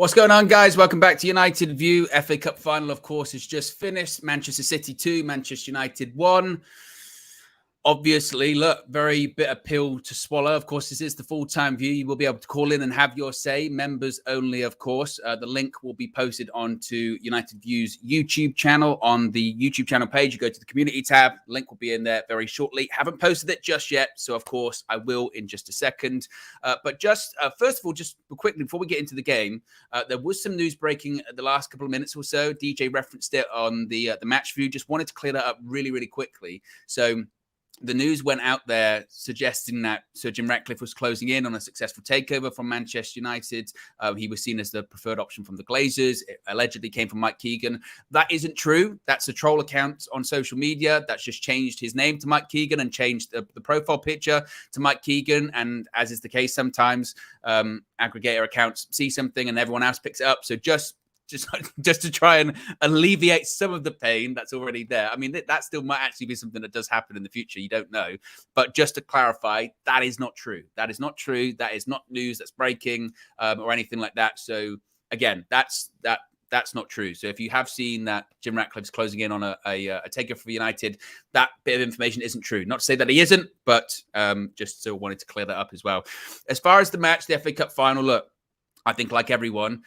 What's going on, guys? Welcome back to United View. FA Cup final, of course, has just finished. Manchester City 2, Manchester United 1. Obviously, look, very bitter pill to swallow. Of course, this is the full-time view. You will be able to call in and have your say. Members only, of course. The link will be posted onto United View's YouTube channel. On the YouTube channel page, you go to the community tab. Link will be in there very shortly. Haven't posted it just yet, so of course, I will in just a second. But just first of all, just quickly, before we get into the game, there was some news breaking the last couple of minutes or so. DJ referenced it on the match view. Just wanted to clear that up really, really quickly. So the news went out there suggesting that Sir Jim Ratcliffe was closing in on a successful takeover from Manchester United. He was seen as the preferred option from the Glazers. It allegedly came from Mike Keegan. That isn't true. That's a troll account on social media that's just changed his name to Mike Keegan and changed the profile picture to Mike Keegan. And as is the case sometimes, aggregator accounts see something and everyone else picks it up. So just to try and alleviate some of the pain that's already there. I mean, that still might actually be something that does happen in the future. You don't know. But just to clarify, that is not true. That is not true. That is not news that's breaking or anything like that. So again, that's not true. So if you have seen that Jim Ratcliffe's closing in on a takeover for United, that bit of information isn't true. Not to say that he isn't, but just still wanted to clear that up as well. As far as the match, the FA Cup final, look, I think like everyone,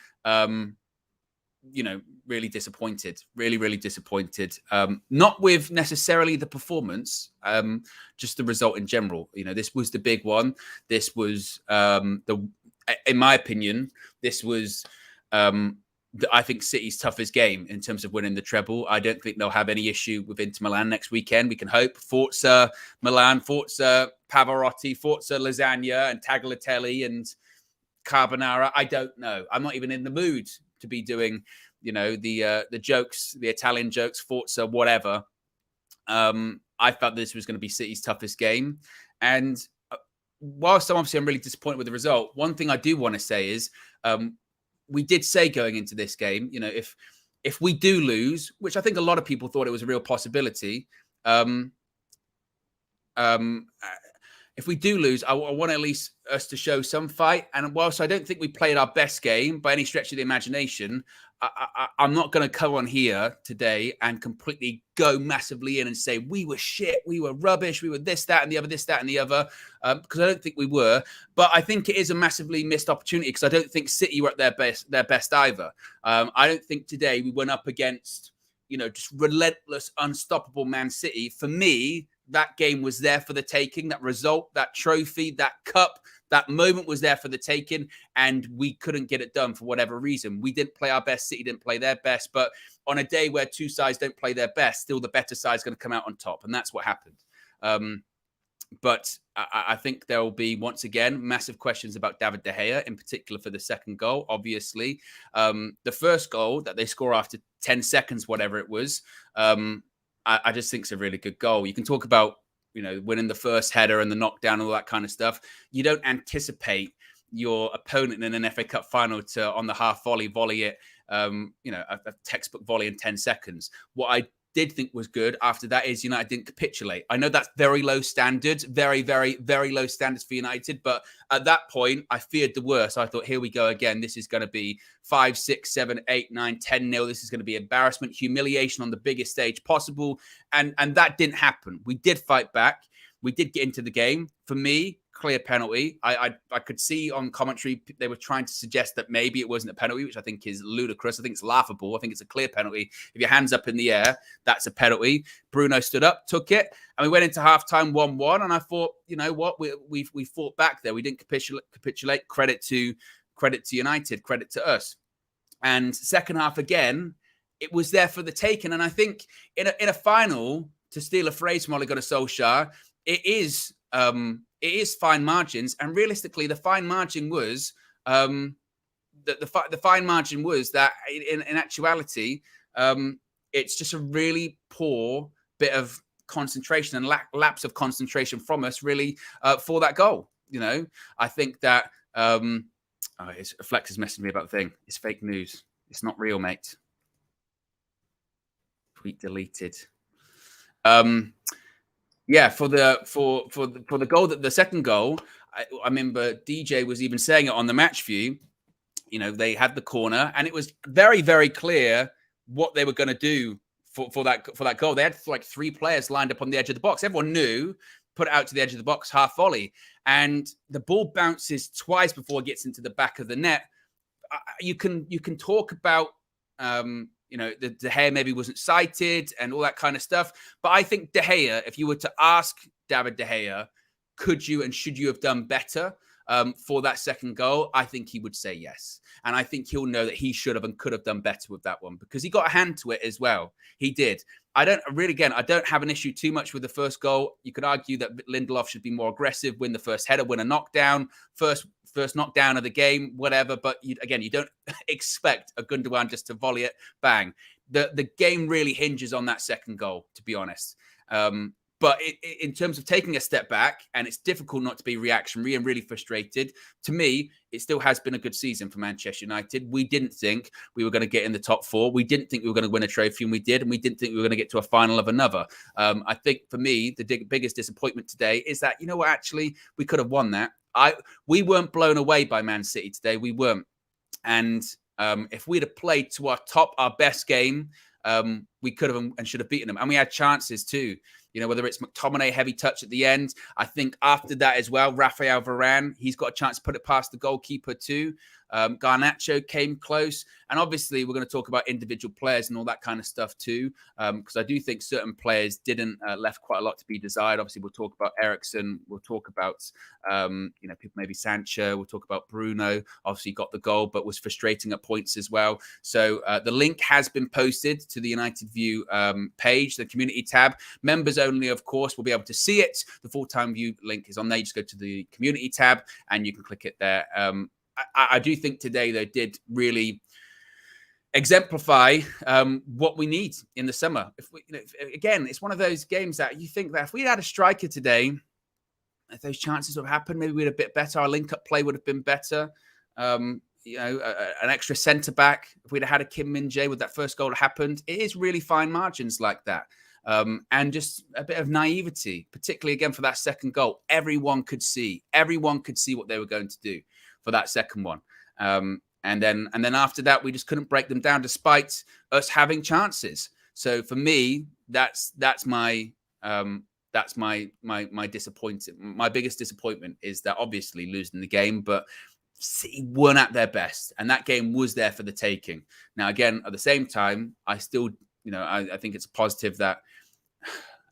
really disappointed, really disappointed. Not with necessarily the performance, just the result in general. This was the big one. This was in my opinion, this was I think City's toughest game in terms of winning the treble. I don't think they'll have any issue with Inter Milan next weekend. We can hope. Forza Milan, Forza Pavarotti, Forza Lasagna and Tagliatelle and Carbonara. I don't know. I'm not even in the mood to be doing, the jokes, the Italian jokes, Forza, whatever. I felt this was going to be City's toughest game. And whilst I'm really disappointed with the result, one thing I do want to say is we did say going into this game, if we do lose, which I think a lot of people thought it was a real possibility, if we do lose, I want at least us to show some fight. And whilst I don't think we played our best game by any stretch of the imagination, I'm not going to come on here today and completely go massively in and say we were shit, we were rubbish, we were this, that, and the other, because I don't think we were. But I think it is a massively missed opportunity because I don't think City were at their best either. I don't think today we went up against, just relentless, unstoppable Man City. For me, that game was there for the taking. That result, that trophy, that cup, that moment was there for the taking, and we couldn't get it done for whatever reason. We didn't play our best. City didn't play their best. But on a day where two sides don't play their best, still the better side is going to come out on top, and that's what happened. But I think there will be, once again, massive questions about David De Gea, in particular for the second goal, obviously. The first goal that they score after 10 seconds, whatever it was, I just think it's a really good goal. You can talk about, winning the first header and the knockdown and all that kind of stuff. You don't anticipate your opponent in an FA Cup final to, on the half volley it, a textbook volley in 10 seconds. What I did think was good after that is United didn't capitulate. I know that's very low standards, very, very, very low standards for United. But at that point, I feared the worst. I thought, here we go again. This is going to be 5, 6, 7, 8, 9, 10-0. This is going to be embarrassment, humiliation on the biggest stage possible. And that didn't happen. We did fight back. We did get into the game. For me, clear penalty. I could see on commentary they were trying to suggest that maybe it wasn't a penalty, which I think is ludicrous. I think it's laughable. I think it's a clear penalty. If your hand's up in the air, that's a penalty. Bruno stood up, took it, and we went into halftime 1-1. And I thought, you know what, we fought back there. We didn't capitulate. Credit to United. Credit to us. And second half again, it was there for the taking. And I think in a final, to steal a phrase from Ole Gunnar Solskjaer, it is fine margins, and realistically, the fine margin was the fine margin was that in actuality, it's just a really poor bit of concentration and lapse of concentration from us, really, for that goal. I think that Flex is messaging me about the thing. It's fake news. It's not real, mate. Tweet deleted. Yeah, for the goal, the second goal, I remember DJ was even saying it on the match view. they had the corner, and it was very, very clear what they were going to do for that goal. They had like 3 players lined up on the edge of the box. Everyone knew, put it out to the edge of the box, half volley, and the ball bounces twice before it gets into the back of the net. You can talk about the De Gea maybe wasn't sighted and all that kind of stuff, but I think De Gea, if you were to ask David De Gea, could you and should you have done better for that second goal, I think he would say yes. And I think he'll know that he should have and could have done better with that one, because he got a hand to it as well. He did. I don't have an issue too much with the first goal. You could argue that Lindelof should be more aggressive, win the first header, win a knockdown, first knockdown of the game, whatever. But you don't expect a Gundogan just to volley it, bang. The game really hinges on that second goal, to be honest. But in terms of taking a step back, and it's difficult not to be reactionary and really frustrated, to me, it still has been a good season for Manchester United. We didn't think we were going to get in the top 4. We didn't think we were going to win a trophy, and we did. And we didn't think we were going to get to a final of another. I think for me, the biggest disappointment today is that, you know what, actually, we could have won that. We weren't blown away by Man City today. We weren't. And if we'd have played to our best game, we could have and should have beaten them. And we had chances too. Whether it's McTominay, heavy touch at the end. I think after that as well, Rafael Varane, he's got a chance to put it past the goalkeeper too. Garnacho came close. And obviously, we're going to talk about individual players and all that kind of stuff too, because I do think certain players didn't left quite a lot to be desired. Obviously, we'll talk about Eriksen. We'll talk about, people, maybe Sancho. We'll talk about Bruno. Obviously, got the goal, but was frustrating at points as well. So the link has been posted to the United View page, the community tab. Members only, of course, will be able to see it. The full-time view link is on there. You just go to the community tab and you can click it there. I do think today they did really exemplify what we need in the summer. Again, it's one of those games that you think that if we had a striker today, if those chances would have happened, maybe we'd a bit better. Our link-up play would have been better. An extra centre-back. If we'd have had a Kim Min-jae with that first goal that happened, it is really fine margins like that. And just a bit of naivety, particularly again for that second goal. Everyone could see what they were going to do for that second one. And then after that, we just couldn't break them down despite us having chances. So for me, that's my disappointment. My biggest disappointment is that obviously losing the game, but City weren't at their best, and that game was there for the taking. Now, again, at the same time, I still, I think it's a positive that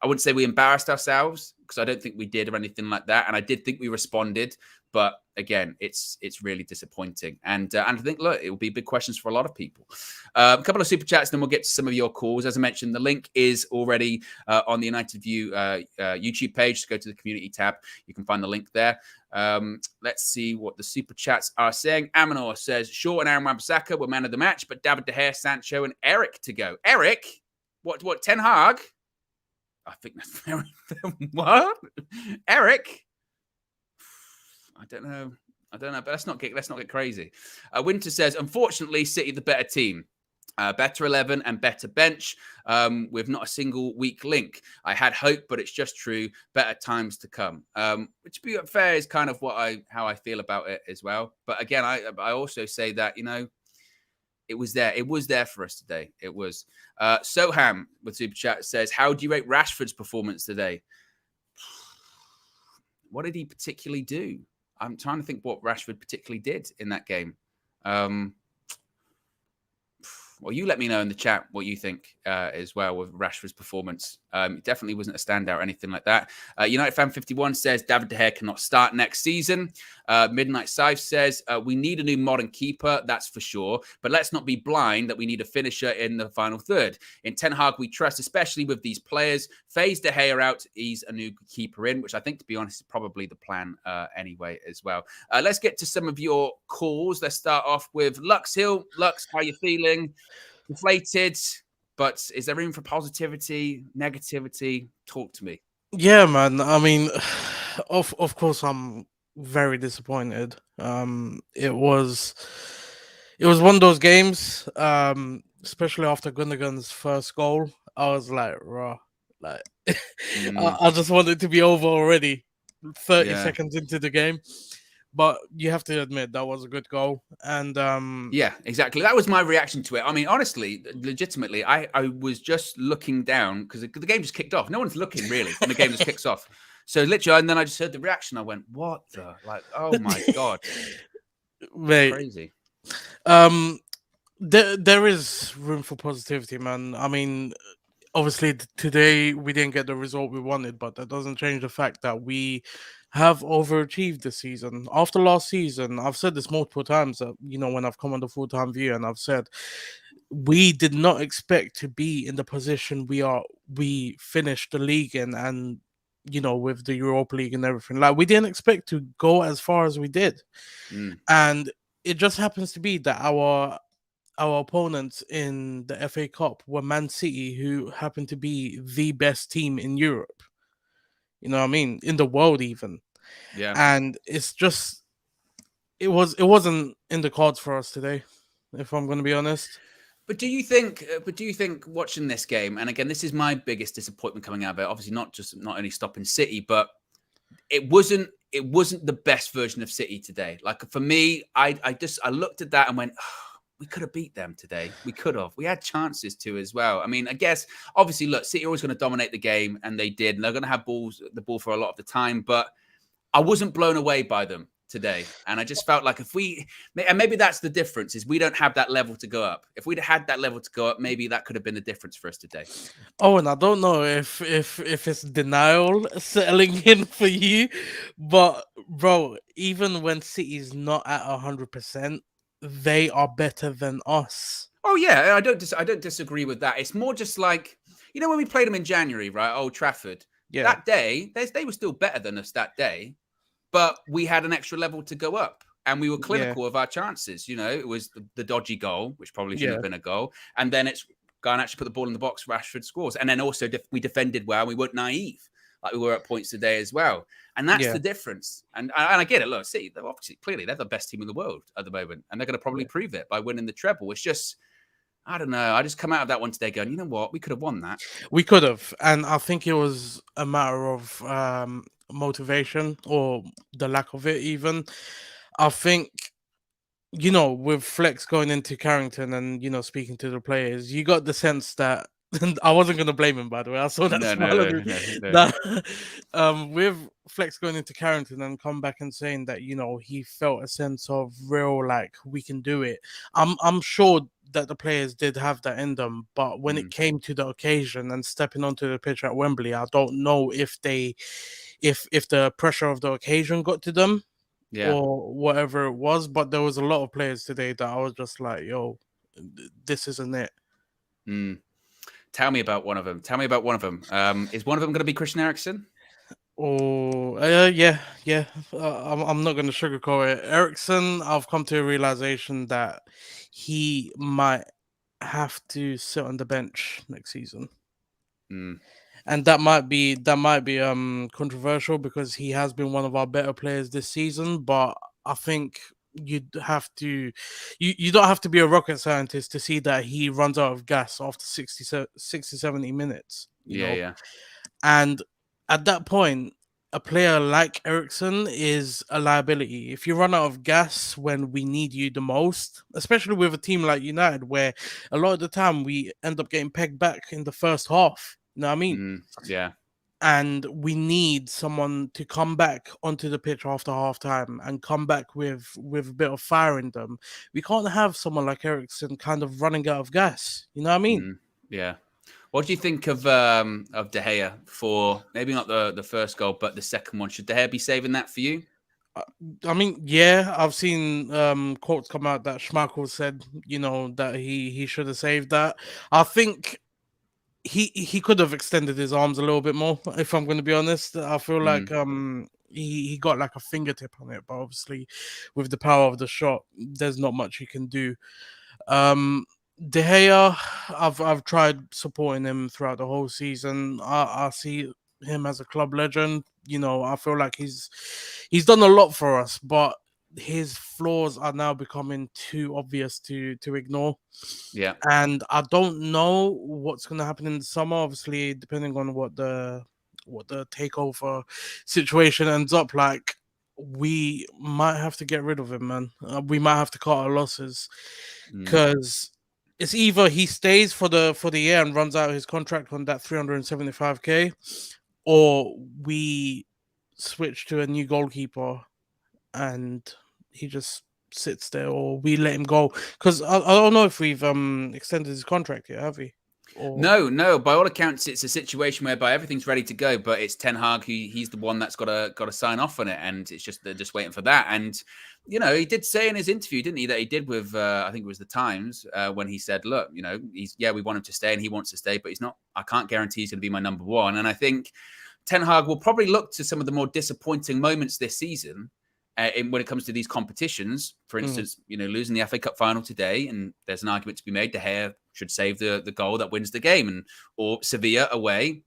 I wouldn't say we embarrassed ourselves, because I don't think we did or anything like that. And I did think we responded. But again, it's really disappointing. And I think, look, it will be big questions for a lot of people. A couple of super chats, then we'll get to some of your calls. As I mentioned, the link is already on the United View YouTube page. Just go to the community tab. You can find the link there. Let's see what the super chats are saying. Amanor says, Shaw and Aaron Wan-Bissaka were man of the match, but David De Gea, Sancho, and Eric to go. Eric? What? Ten Hag? I think that's very... What? Eric? I don't know, but let's not get crazy. Winter says, unfortunately, City the better team, better 11 and better bench, with not a single weak link. I had hope, but it's just true. Better times to come. Which, to be fair, is kind of how I feel about it as well. But again, I also say that it was there. It was there for us today. It was. Soham with super chat says, how do you rate Rashford's performance today? What did he particularly do? I'm trying to think what Rashford particularly did in that game. Well, you let me know in the chat what you think as well with Rashford's performance. It definitely wasn't a standout or anything like that. United Fan 51 says David De Gea cannot start next season. Midnight Scythe says we need a new modern keeper, that's for sure. But let's not be blind that we need a finisher in the final third. In Ten Hag, we trust, especially with these players. Phase De Gea out, he's a new keeper in, which I think, to be honest, is probably the plan anyway as well. Let's get to some of your calls. Let's start off with Lux Hill. Lux, how you feeling? Deflated, but is there room for positivity, negativity? Talk to me. Yeah, man. I mean, of course, I'm very disappointed. It was one of those games, especially after Gundogan's first goal. I was like, raw, like I just wanted it to be over already. 30 seconds into the game, But you have to admit that was a good goal. And Yeah, exactly. That was my reaction to it. I mean, honestly, legitimately, I was just looking down because the game just kicked off. No one's looking really, and the game just kicks off. So literally, and then I just heard the reaction. I went, "What the like? Oh my god, mate, crazy!" there is room for positivity, man. I mean, obviously today we didn't get the result we wanted, but that doesn't change the fact that we have overachieved this season. After last season, I've said this multiple times that when I've come on the full-time view, and I've said we did not expect to be in the position we are. We finished the league in, and with the Europa League and everything, like we didn't expect to go as far as we did. And it just happens to be that our opponents in the FA Cup were Man City, who happened to be the best team in Europe. You know what I mean? In the world, even. Yeah. And it's just it wasn't in the cards for us today, if I'm going to be honest. But do you think? Watching this game, and again, this is my biggest disappointment coming out of it. Obviously, not only stopping City, but it wasn't the best version of City today. Like for me, I looked at that and went, oh, we could have beat them today. We could have. We had chances to as well. I mean, I guess obviously, look, City are always going to dominate the game, and they did, and they're going to have the ball for a lot of the time. But I wasn't blown away by them today, and I just felt like and maybe that's the difference, is we don't have that level to go up. If we'd had that level to go up, maybe that could have been the difference for us today. Oh, and I don't know if it's denial settling in for you, but bro, even when City's not at 100%, they are better than us. Oh yeah, I don't disagree with that. It's more just like, when we played them in January, right, Old Trafford. Yeah. That day, they were still better than us that day, but we had an extra level to go up, and we were clinical of our chances. It was the dodgy goal, which probably shouldn't have been a goal, and then it's go and actually put the ball in the box. Rashford scores, and then also we defended well. We weren't naive like we were at points today as well, and that's the difference. And I get it. Look, see, they're obviously clearly they're the best team in the world at the moment, and they're going to probably prove it by winning the treble. It's just, I don't know. I just come out of that one today going, you know what? We could have won that. We could have. And I think it was a matter of motivation, or the lack of it even. I think, with Flex going into Carrington and, speaking to the players, you got the sense that I wasn't going to blame him, by the way. I saw that smile on him. With Flex going into Carrington and come back and saying that, he felt a sense of real, like, we can do it. I'm sure that the players did have that in them, but when it came to the occasion and stepping onto the pitch at Wembley, I don't know if the pressure of the occasion got to them. Yeah. Or whatever it was, but there was a lot of players today that I was just like, yo, this isn't it. Tell me about one of them. Is one of them going to be Christian Eriksen? Oh, yeah. I'm not going to sugarcoat it. Eriksen, I've come to a realization that he might have to sit on the bench next season. And that might be controversial, because he has been one of our better players this season. But I think you don't have to be a rocket scientist to see that he runs out of gas after 60, 70 minutes. You know? Yeah. And at that point, a player like Eriksen is a liability. If you run out of gas when we need you the most, especially with a team like United, where a lot of the time we end up getting pegged back in the first half. You know what I mean? Yeah. And we need someone to come back onto the pitch after halftime and come back with a bit of fire in them. We can't have someone like Eriksen kind of running out of gas. You know what I mean? Yeah. What do you think of De Gea for maybe not the first goal, but the second one? Should De Gea be saving that for you? I mean, yeah, I've seen quotes come out that Schmeichel said, that he should have saved that. I think he could have extended his arms a little bit more, if I'm going to be honest. I feel like he got like a fingertip on it, but obviously with the power of the shot, there's not much he can do. De Gea, I've tried supporting him throughout the whole season. I see him as a club legend. I feel like he's done a lot for us, but his flaws are now becoming too obvious to ignore. Yeah. And I don't know what's going to happen in the summer, obviously, depending on what the takeover situation ends up like. we might have to get rid of him, man. We might have to cut our losses Mm. because it's either he stays for the year and runs out his contract on that 375k, or we switch to a new goalkeeper and he just sits there, or we let him go. Because I don't know if we've extended his contract yet, have we? Or... No. By all accounts, it's a situation whereby everything's ready to go, but it's Ten Hag he's the one that's got to sign off on it, and it's just they're just waiting for that. And you know, he did say in his interview, didn't he, that he did with I think it was the Times when he said, "Look, you know, we want him to stay, and he wants to stay, but he's not. I can't guarantee he's going to be my number one." And I think Ten Hag will probably look to some of the more disappointing moments this season. When it comes to these competitions, for instance, you know, losing the FA Cup final today, and there's an argument to be made, De Gea should save the goal that wins the game, and or Sevilla away,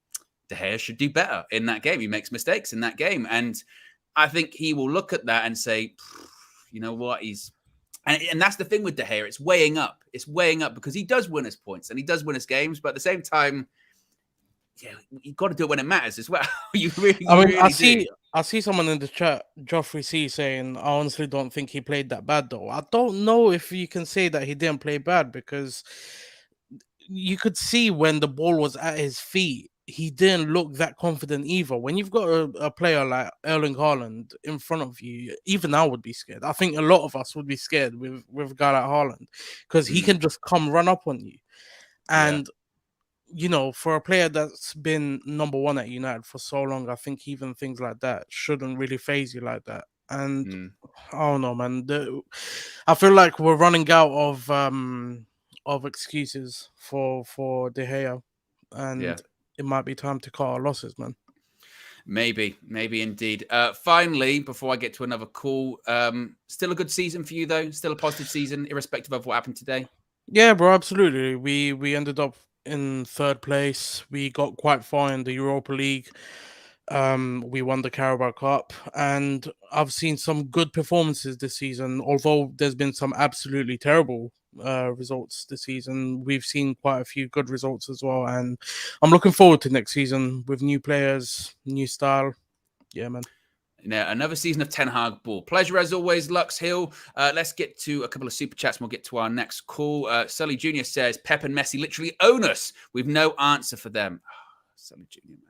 De Gea should do better in that game. He makes mistakes in that game, and I think he will look at that and say, you know what, and that's the thing with De Gea, it's weighing up. It's weighing up because he does win us points and he does win us games, but at the same time, yeah, you've got to do it when it matters as well. You really, I see someone in the chat, Joffrey C, saying, I honestly don't think he played that bad, though. I don't know if you can say that he didn't play bad, because you could see when the ball was at his feet, he didn't look that confident either. When you've got a player like Erling Haaland in front of you, even I would be scared. I think a lot of us would be scared with a guy like Haaland, because he can just come run up on you. And you know, for a player that's been number one at United for so long, I think even things like that shouldn't really phase you like that. And I don't know, man. I feel like we're running out of excuses for De Gea, and it might be time to cut our losses, man. Maybe indeed. Finally, before I get to another call, still a good season for you though. Still a positive season, irrespective of what happened today. Yeah, bro, absolutely. We ended up in third place. We got quite far in the Europa League. We won the Carabao Cup, and I've seen some good performances this season. Although there's been some absolutely terrible results this season, we've seen quite a few good results as well. And I'm looking forward to next season with new players, new style. Yeah, man. Now, another season of Ten Hag ball. Pleasure as always, Lux Hill. Let's get to a couple of super chats and we'll get to our next call. Sully Jr. says, Pep and Messi literally own us. We've no answer for them. Sully Jr., man.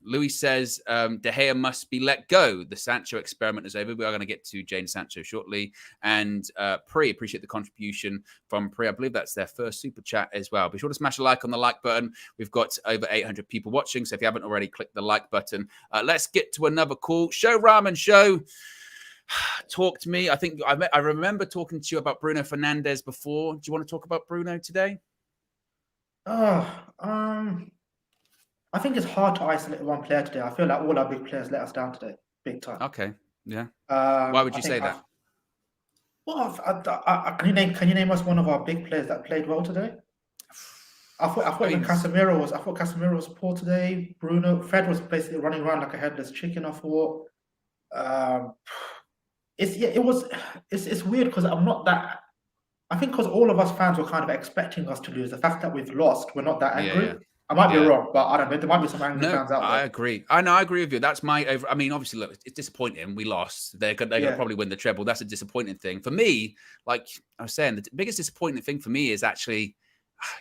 Louis says, De Gea must be let go. The Sancho experiment is over. We are going to get to Jane Sancho shortly. And Pri, appreciate the contribution from Pri. I believe that's their first super chat as well. Be sure to smash a like on the like button. We've got over 800 people watching. So if you haven't already, click the like button. Let's get to another call. Show Ramen Show. Talk to me. I think I remember talking to you about Bruno Fernandes before. Do you want to talk about Bruno today? I think it's hard to isolate one player today. I feel like all our big players let us down today, big time. Okay, yeah. Why would you say that? Well, can you name us one of our big players that played well today? I thought Casemiro was poor today. Fred was basically running around like a headless chicken. I thought it's weird because I'm not that. I think because all of us fans were kind of expecting us to lose. The fact that we've lost, we're not that angry. Yeah. I might be wrong, but I don't know. There might be some angry fans out there. I agree. I agree with you. That's my over. I mean, obviously, look, it's disappointing. We lost. They're going to probably win the treble. That's a disappointing thing. For me, like I was saying, the biggest disappointing thing for me is actually,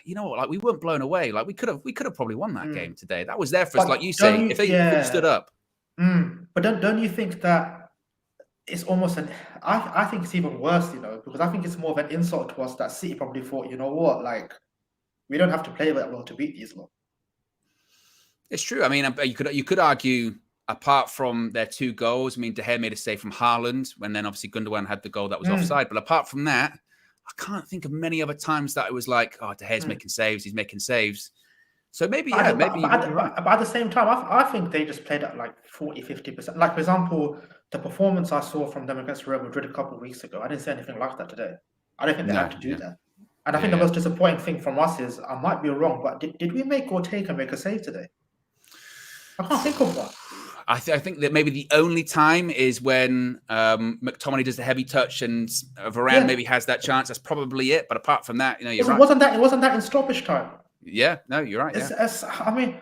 you know what, like we weren't blown away. Like we could have probably won that game today. That was there for us, like you say, if they stood up. But don't you think that it's almost I think it's even worse, you know, because I think it's more of an insult to us that City probably thought, you know what, like we don't have to play that well to beat these lot. It's true. I mean, you could argue, apart from their two goals, I mean, De Gea made a save from Haaland, when then obviously Gundogan had the goal that was offside. But apart from that, I can't think of many other times that it was like, oh, De Gea's making saves, he's making saves. So maybe, but right. But at the same time, I think they just played at like 40, 50%. Like, for example, the performance I saw from them against Real Madrid a couple of weeks ago, I didn't see anything like that today. I don't think they had to do that. And I think the most disappointing thing from us is, I might be wrong, but did we make Ortega make a save today? I can't think of one. I think that maybe the only time is when McTominay does the heavy touch and Varane maybe has that chance. That's probably it. But apart from that, you know, you're right. It wasn't that in stoppage time. Yeah, no, you're right. I mean,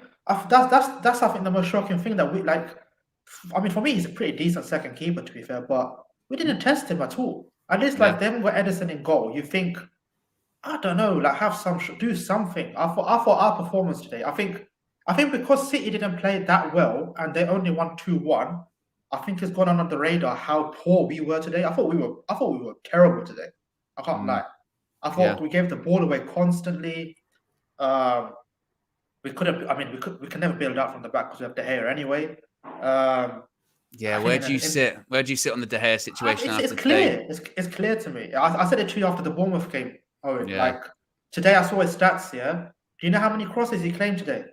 that's I think the most shocking thing, that we like I mean, for me, he's a pretty decent second keeper, to be fair, but we didn't test him at all. At least, Yeah. like, they haven't got Edison in goal. You think, I don't know, like, do something. I thought our performance today, I think because City didn't play that well and they only won 2-1, I think it's gone under the radar how poor we were today. I thought we were terrible today. I can't lie. I thought we gave the ball away constantly. We couldn't. I mean, we can never build out from the back because we have De Gea anyway. Where do you sit? Where do you sit on the De Gea situation? It's clear. It's clear to me. I said it to you after the Bournemouth game. Owen, like today, I saw his stats. Yeah. Do you know how many crosses he claimed today?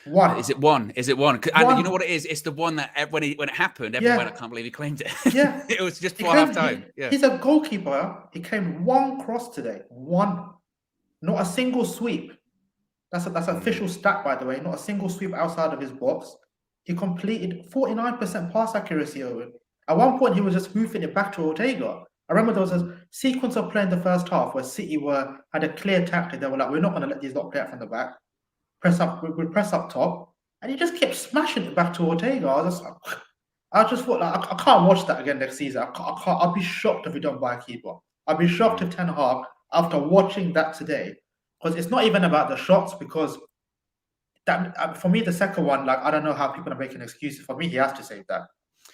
One. Is it one? And you know what it is? It's the one that when it happened, everyone went, I can't believe he claimed it. Yeah. It was just before half time. He's a goalkeeper. He claimed one cross today. One. Not a single sweep. That's an official stat, by the way. Not a single sweep outside of his box. He completed 49% pass accuracy, Owen. At one point, he was just hoofing it back to Ortega. I remember there was a sequence of play in the first half where City had a clear tactic. They were like, we're not going to let these lot play out from the back. We'll press up top. And he just kept smashing it back to Ortega. I just thought, like, I can't watch that again next season. I'll be shocked if we don't buy a keeper. I'll be shocked if Ten Hag, after watching that today, because it's not even about the shots, because that for me, the second one, like, I don't know how people are making excuses. For me, he has to save that.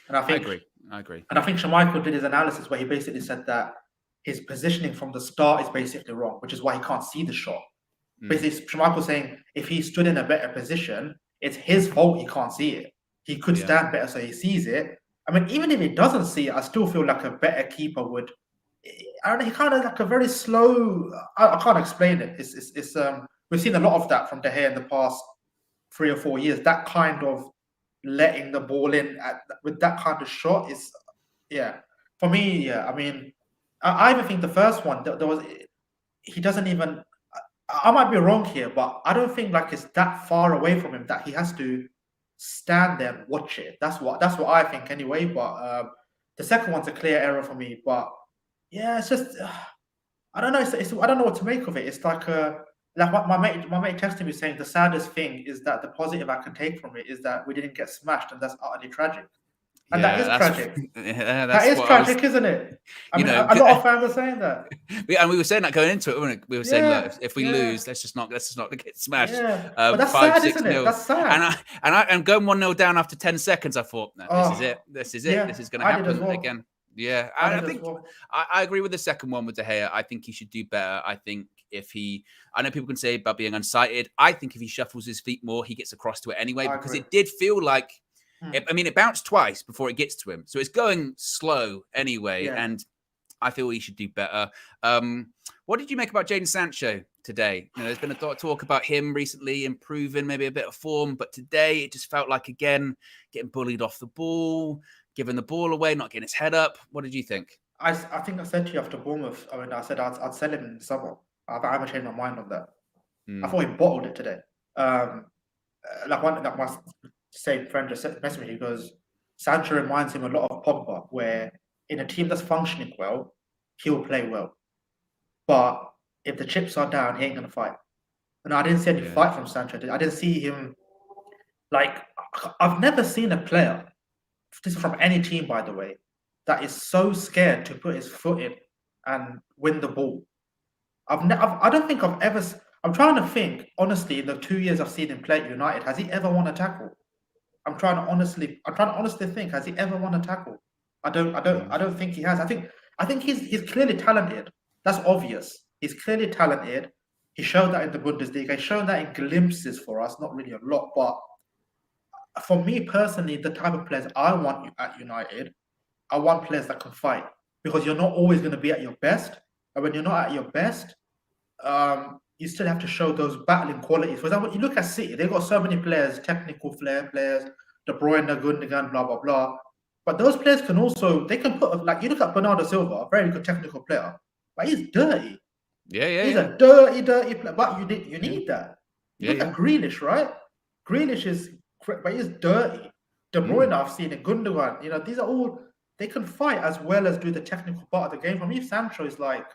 And I agree. And I think Schmeichel did his analysis where he basically said that his positioning from the start is basically wrong, which is why he can't see the shot. Basically, Schmeichel saying if he stood in a better position, it's his fault he can't see it. He could stand better so he sees it. I mean, even if he doesn't see it, I still feel like a better keeper would. I don't know. He kind of like a very slow. I can't explain it. It's we've seen a lot of that from De Gea in the past 3 or 4 years. That kind of letting the ball in with that kind of shot is, for me, I mean, I even think the first one there was. He doesn't even. I might be wrong here, but I don't think like it's that far away from him that he has to stand there and watch it. That's what I think anyway. But the second one's a clear error for me. But yeah, it's just I don't know. I don't know what to make of it. It's like my mate texted me saying the saddest thing is that the positive I can take from it is that we didn't get smashed, and that's utterly tragic. And that is tragic. That is tragic, isn't it? I mean, a lot of fans are saying that. And we were saying that going into it, weren't we? We were saying, look, if we lose, let's just not get smashed. But that's sad, isn't it? That's sad. And going 1-0 down after 10 seconds, I thought, no, this is it. This is it. This is going to happen again. Yeah, I think I agree with the second one with De Gea. I think he should do better. I think I know people can say about being unsighted. I think if he shuffles his feet more, he gets across to it anyway, because it did feel like, it bounced twice before it gets to him. So it's going slow anyway. Yeah. And I feel he should do better. What did you make about Jadon Sancho today? You know, there's been a talk about him recently improving maybe a bit of form, but today it just felt like, again, getting bullied off the ball, giving the ball away, not getting his head up. What did you think? I think I said to you after Bournemouth, I said I'd sell him in the summer. I haven't changed my mind on that. I thought he bottled it today. My same friend just messaged me. He goes, Sancho reminds him a lot of Pogba, where in a team that's functioning well, he'll play well. But if the chips are down, he ain't going to fight. And I didn't see any fight from Sancho. I didn't see him, like, I've never seen a player, this is from any team, by the way, that is so scared to put his foot in and win the ball. I don't think I've ever. I'm trying to think, honestly, in the 2 years I've seen him play at United, has he ever won a tackle? I'm trying to honestly think, has he ever won a tackle? I don't think he has. I think he's clearly talented. That's obvious. He's clearly talented. He showed that in the Bundesliga. He showed that in glimpses for us, not really a lot. But for me personally, the type of players I want at United, I want players that can fight, because you're not always going to be at your best. And when you're not at your best, you still have to show those battling qualities. For example, you look at City, they've got so many players, technical flair players, De Bruyne, Gundogan, blah, blah, blah. But those players can also, they can put, like, you look at Bernardo Silva, a very good technical player, but he's dirty. He's a dirty player, but you need that. Look at Grealish, right? Grealish is, but he's dirty. De Bruyne, I've seen it, Gundogan, these are all, they can fight as well as do the technical part of the game. For me, Sancho is like,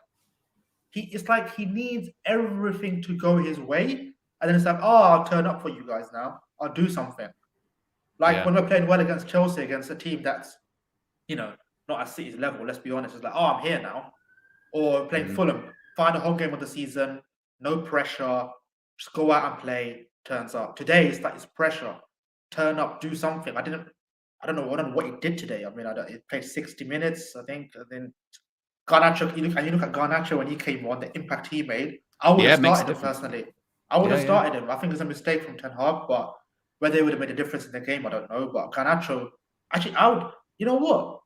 he needs everything to go his way, and then it's like, I'll turn up for you guys now. I'll do something. Like when we're playing well against Chelsea, against a team that's, not at City's level, let's be honest, it's like, oh, I'm here now. Or playing Fulham, final home game of the season, no pressure, just go out and play, turns up. Today, it's pressure. Turn up, do something. I don't know what he did today. I mean, he played 60 minutes, I think. And then Garnacho, you look at Garnacho when he came on, the impact he made. I would have started him personally. I would have started him. I think it's a mistake from Ten Hag, but whether it would have made a difference in the game, I don't know. But Garnacho, actually, I would. You know what?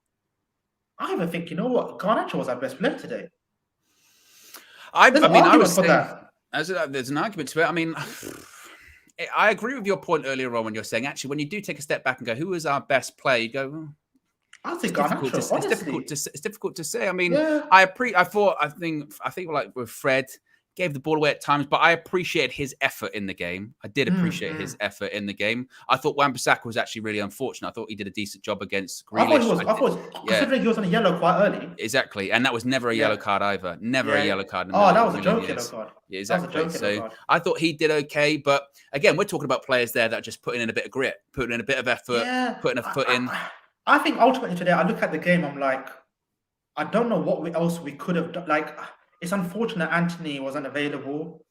I even think, Garnacho was our best player today. There's an argument to it. I mean, I agree with your point earlier on when you're saying, actually, when you do take a step back and go, who is our best player? You go, well, I think it's difficult to say. I mean, I think like with Fred, gave the ball away at times, but I appreciated his effort in the game. I did appreciate his effort in the game. I thought Wan-Bissaka was actually really unfortunate. I thought he did a decent job against Grealish. I thought considering he was on a yellow quite early. Exactly, and that was never a yellow card either. Never a yellow card. That was a joke yellow card. Yeah, exactly. So I thought he did okay, but again, we're talking about players there that are just putting in a bit of grit, putting in a bit of effort, putting a foot in. I think ultimately today, I look at the game, I'm like, I don't know what else we could have done. Like, it's unfortunate Anthony wasn't available.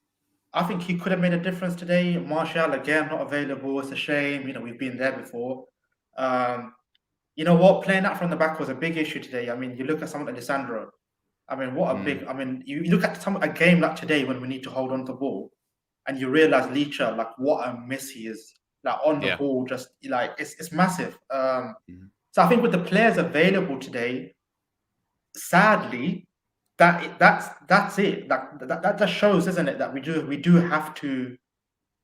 I think he could have made a difference today. Martial, again, not available. It's a shame. We've been there before. You know what? Playing that from the back was a big issue today. I mean, you look at someone like Lisandro. I mean, what a big... I mean, you look at a game like today when we need to hold on to the ball and you realize Licha, like, what a miss he is. Like, on the ball, just, like, it's massive. So I think with the players available today, sadly... That's it. That just shows, isn't it, that we do have to.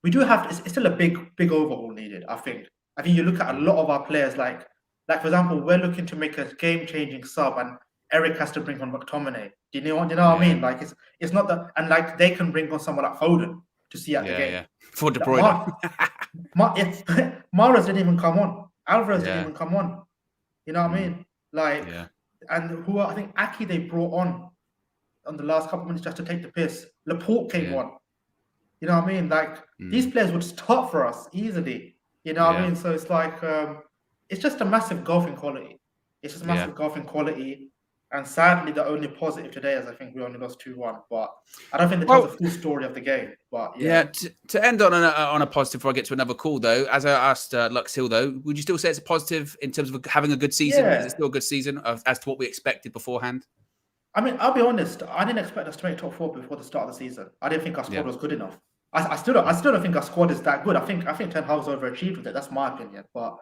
It's still a big overhaul needed. I think you look at a lot of our players, like for example, we're looking to make a game-changing sub, and Eric has to bring on McTominay. Do you know what I mean? Like it's not that, and like they can bring on someone like Foden to see out the game. For De Bruyne. Mahrez didn't even come on. Alvarez didn't even come on. You know what I mean? Like, and who I think Aki they brought on the last couple of minutes just to take the piss. Laporte came on. You know what I mean? Like, these players would start for us easily. You know what I mean? So it's like, it's just a massive golfing quality. It's just massive golfing quality. And sadly, the only positive today is I think we only lost 2-1. But I don't think that tells the full story of the game. But to end on a positive before I get to another call, though, as I asked Lux Hill, though, would you still say it's a positive in terms of having a good season? Is it still a good season as to what we expected beforehand? I mean, I'll be honest. I didn't expect us to make top 4 before the start of the season. I didn't think our squad was good enough. I still don't think our squad is that good. I think Ten Hag's overachieved with it. That's my opinion. But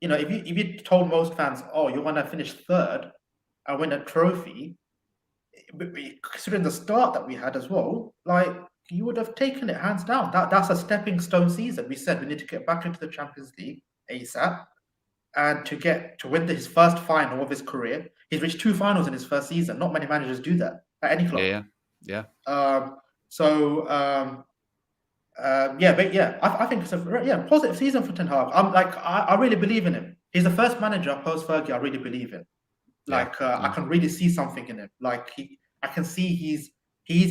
if you told most fans, oh, you want to finish 3rd and win a trophy, considering the start that we had as well, like you would have taken it hands down. That's a stepping stone season. We said we need to get back into the Champions League ASAP. And to win his first final of his career. He's reached 2 finals in his first season. Not many managers do that at any club. I think it's a positive season for Ten Hag. I really believe in him. He's the first manager post Fergie I really believe in. Like I can really see something in him. Like I can see he's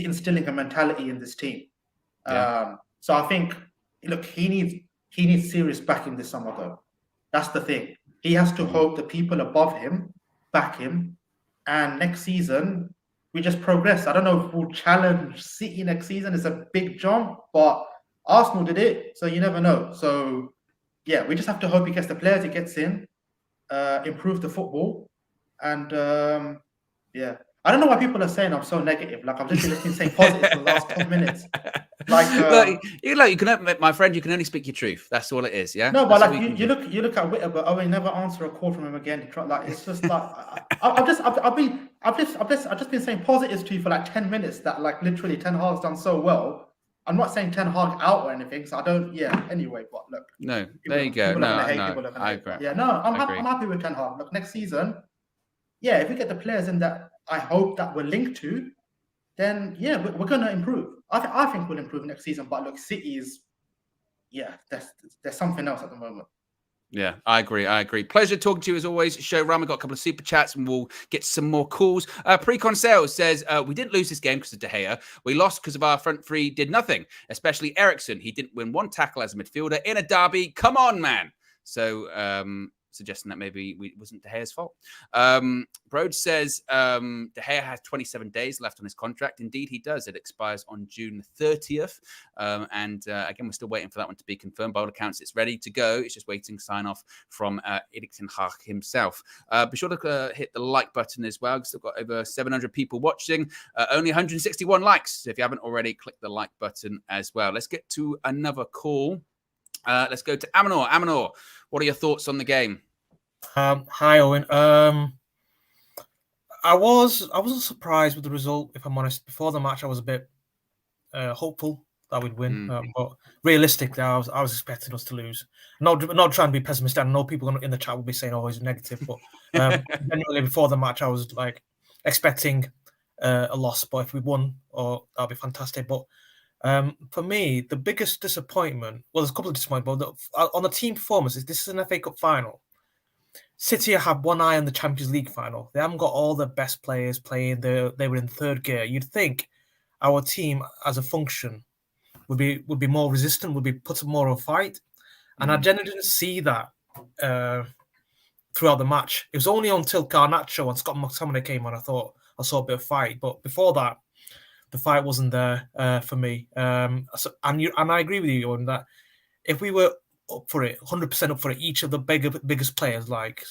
instilling a mentality in this team. So I think he needs serious backing this summer though. That's the thing. He has to hope the people above him back him, and next season we just progress. I don't know if we'll challenge City next season. It's a big jump, but Arsenal did it, so you never know. So yeah, we just have to hope he gets the players he gets in, improve the football, and I don't know why people are saying I'm so negative. Like I've literally been saying positive for the last 10 minutes. Like, you can, my friend, you can only speak your truth. That's all it is. Yeah. No, but like you look at Witter, but Owen never answer a call from him again. Like it's just like I've just been saying positives to you for like 10 minutes. That like literally Ten Hag's done so well. I'm not saying Ten Hag out or anything, so I don't. Yeah. Anyway, but look. No, there you go. No, I agree. Yeah, no, I'm happy with Ten Hag. Look, next season, if we get the players in that I hope that we're linked to, then we're going to improve. I think we'll improve next season. But look, City is, there's something else at the moment. Yeah, I agree. Pleasure talking to you as always. Show Ram, we got a couple of super chats and we'll get some more calls. Precon Sales says, we didn't lose this game because of De Gea. We lost because of our front three did nothing, especially Ericsson. He didn't win one tackle as a midfielder in a derby. Come on, man. So suggesting that maybe it wasn't De Gea's fault. Broad says De Gea has 27 days left on his contract. Indeed, he does. It expires on June 30th. And again, we're still waiting for that one to be confirmed. By all accounts, it's ready to go. It's just waiting sign off from Erik ten Hag himself. Be sure to hit the like button as well. We've still got over 700 people watching. Only 161 likes. So if you haven't already, click the like button as well. Let's get to another call. Let's go to Amanor. Amanor, what are your thoughts on the game? Hi, Owen. I wasn't surprised with the result, if I'm honest. Before the match, I was a bit hopeful that we'd win, but realistically, I was expecting us to lose. Not trying to be pessimistic. I know people in the chat will be saying, "Oh, he's negative," but genuinely, before the match, I was like expecting a loss. But if we won, that'd be fantastic. But for me, the biggest disappointment, well, there's a couple of disappointments, but on the team performance, this is an FA Cup final. City have one eye on the Champions League final. They haven't got all the best players playing. They were in third gear. You'd think our team, as a function, would be more resistant, would be put more of a fight. And I generally didn't see that throughout the match. It was only until Garnacho and Scott McTominay came on I thought I saw a bit of fight. But before that, the fight wasn't there for me. And I agree with you on that. If we were up for it, 100% up for it, each of the biggest players like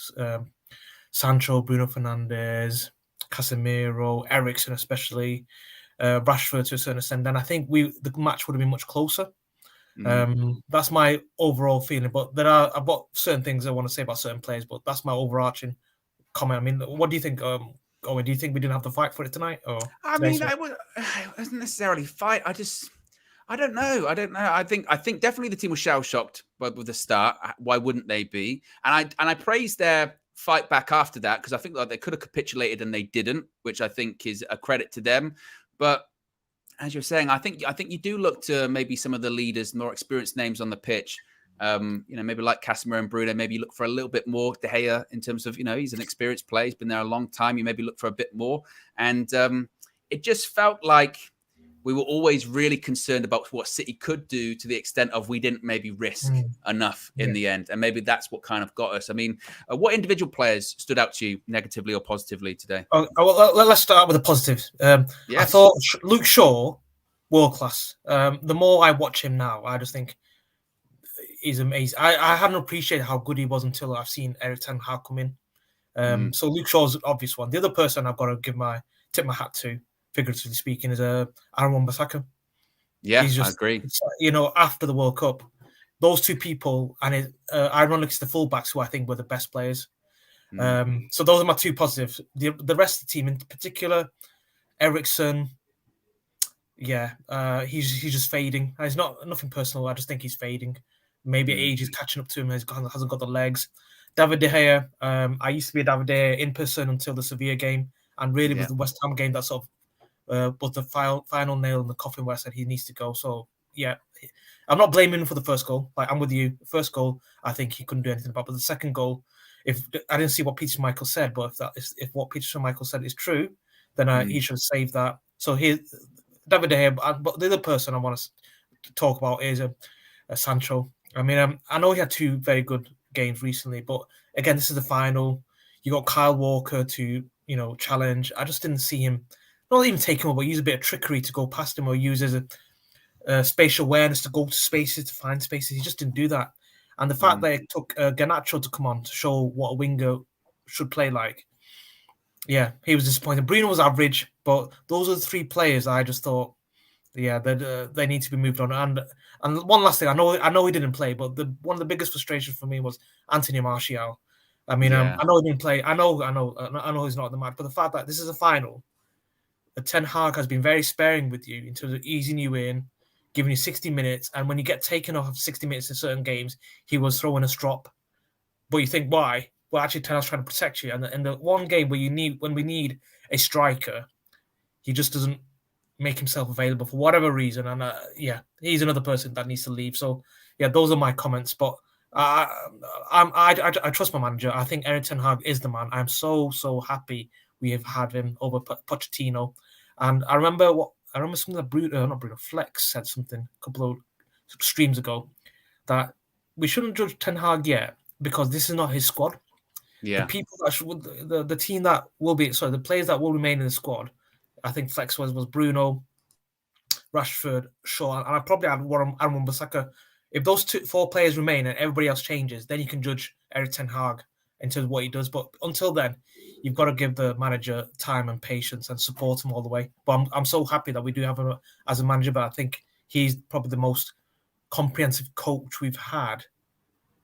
Sancho, Bruno Fernandes, Casemiro, Eriksen especially, Rashford to a certain extent, then I think the match would have been much closer. That's my overall feeling. But I've got certain things I want to say about certain players, but that's my overarching comment. I mean, what do you think? Owen, do you think we didn't have to fight for it tonight? Or I mean, it wasn't necessarily fight. I don't know. I think definitely the team was shell shocked with the start. Why wouldn't they be? And I praised their fight back after that because I think that they could have capitulated and they didn't, which I think is a credit to them. But as you're saying, I think you do look to maybe some of the leaders, more experienced names on the pitch. Maybe like Casemiro and Bruno, maybe you look for a little bit more. De Gea, in terms of, he's an experienced player. He's been there a long time. You maybe look for a bit more. And it just felt like we were always really concerned about what City could do to the extent of we didn't maybe risk enough in the end. And maybe that's what kind of got us. I mean, what individual players stood out to you negatively or positively today? Let's start with the positives. Yes. I thought Luke Shaw, world class. The more I watch him now, I just think he's amazing. I hadn't appreciated how good he was until I've seen Erik ten Hag come in. So Luke Shaw's an obvious one. The other person I've got to tip my hat to, figuratively speaking, is Aaron Wan-Bissaka. Yeah, I agree. After the World Cup, those two people, and ironically, it's the fullbacks who I think were the best players. So those are my two positives. The rest of the team, in particular, Eriksen, he's just fading. It's nothing personal. I just think he's fading. Maybe age is catching up to him. Hasn't got the legs. David De Gea. I used to be a David De Gea in person until the Sevilla game, and really was the West Ham game that sort of was the final nail in the coffin where I said he needs to go. So I'm not blaming him for the first goal. Like, I'm with you. The first goal, I think he couldn't do anything about. But the second goal, if I didn't see what Peter Schmeichel said, but if what Peter Schmeichel said is true, then he should save that. So David De Gea. But the other person I want to talk about is Sancho. I mean, I know he had two very good games recently, but again, this is the final. You got Kyle Walker to challenge. I just didn't see him. Not even take him up, but use a bit of trickery to go past him, or use as a spatial awareness to go to spaces, to find spaces. He just didn't do that. And the fact that it took Garnacho to come on to show what a winger should play like, he was disappointed. Bruno was average, but those are the three players I just thought, they need to be moved on. And one last thing, I know he didn't play, but one of the biggest frustrations for me was Anthony Martial. I mean, I know he didn't play. I know he's not in the match, but the fact that this is a final, Ten Hag has been very sparing with you in terms of easing you in, giving you 60 minutes, and when you get taken off of 60 minutes in certain games, he was throwing a strop. But you think, why? Well, actually, Ten Hag's trying to protect you. And in the one game when we need a striker, he just doesn't make himself available for whatever reason. And he's another person that needs to leave. So those are my comments. But I trust my manager. I think Erik ten Hag is the man. I'm so happy we have had him over Pochettino. And I remember something that Flex said something a couple of streams ago, that we shouldn't judge Ten Hag yet because this is not his squad. Yeah. The people that the team that will be, sorry, the players that will remain in the squad, I think flex was Bruno, Rashford, Shaw, and I probably add Aaron Wan-Bissaka. If those 4 players remain and everybody else changes, then you can judge Erik ten Hag in terms of what he does. But until then, you've got to give the manager time and patience and support him all the way. But I'm so happy that we do have him as a manager. But I think he's probably the most comprehensive coach we've had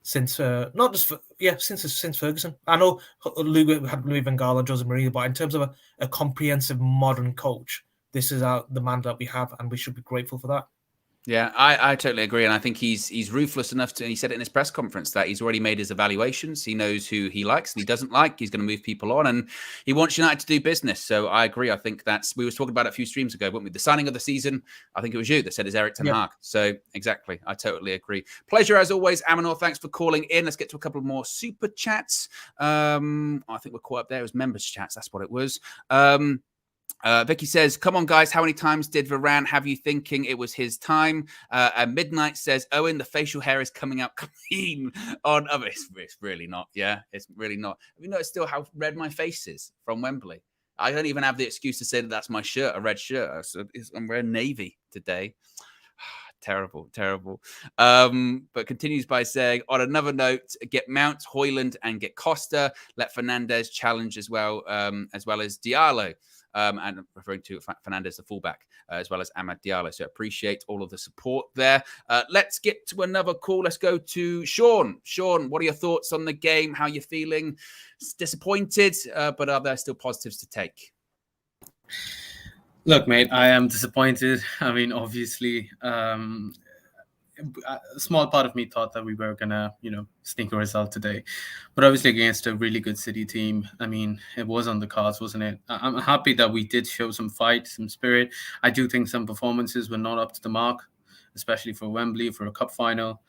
since since Ferguson. I know we had Louis van Gaal and Jose Mourinho, but in terms of a comprehensive modern coach, this is the man that we have, and we should be grateful for that. Yeah, I totally agree. And I think he's ruthless enough to, and he said it in his press conference, that he's already made his evaluations. He knows who he likes and he doesn't like. He's going to move people on, and he wants United to do business. So I agree. I think we were talking about it a few streams ago, weren't we? The signing of the season, I think it was you that said is Erik ten Hag. So exactly. I totally agree. Pleasure as always, Amanor. Thanks for calling in. Let's get to a couple more super chats. I think we're caught up there. It was members chats. That's what it was. Vicky says, come on, guys. How many times did Varane have you thinking it was his time? And Midnight says, Owen, the facial hair is coming out clean on... Oh, it's really not. Yeah, it's really not. Have you noticed still how red my face is from Wembley? I don't even have the excuse to say that that's my shirt, a red shirt. So I'm wearing navy today. Terrible. But continues by saying, on another note, get Mount, Højlund, and get Costa. Let Fernandes challenge as well as Diallo. And referring to Fernandes, the fullback, as well as Amad Diallo. So appreciate all of the support there. Let's get to another call. Let's go to Sean. Sean, what are your thoughts on the game? How are you feeling? Disappointed, but are there still positives to take? Look, mate, I am disappointed. I mean, obviously, a small part of me thought that we were gonna, sneak a result today, but obviously against a really good City team, I mean, it was on the cards, wasn't it? I'm happy that we did show some fight, some spirit. I do think some performances were not up to the mark, especially for Wembley, for a cup final.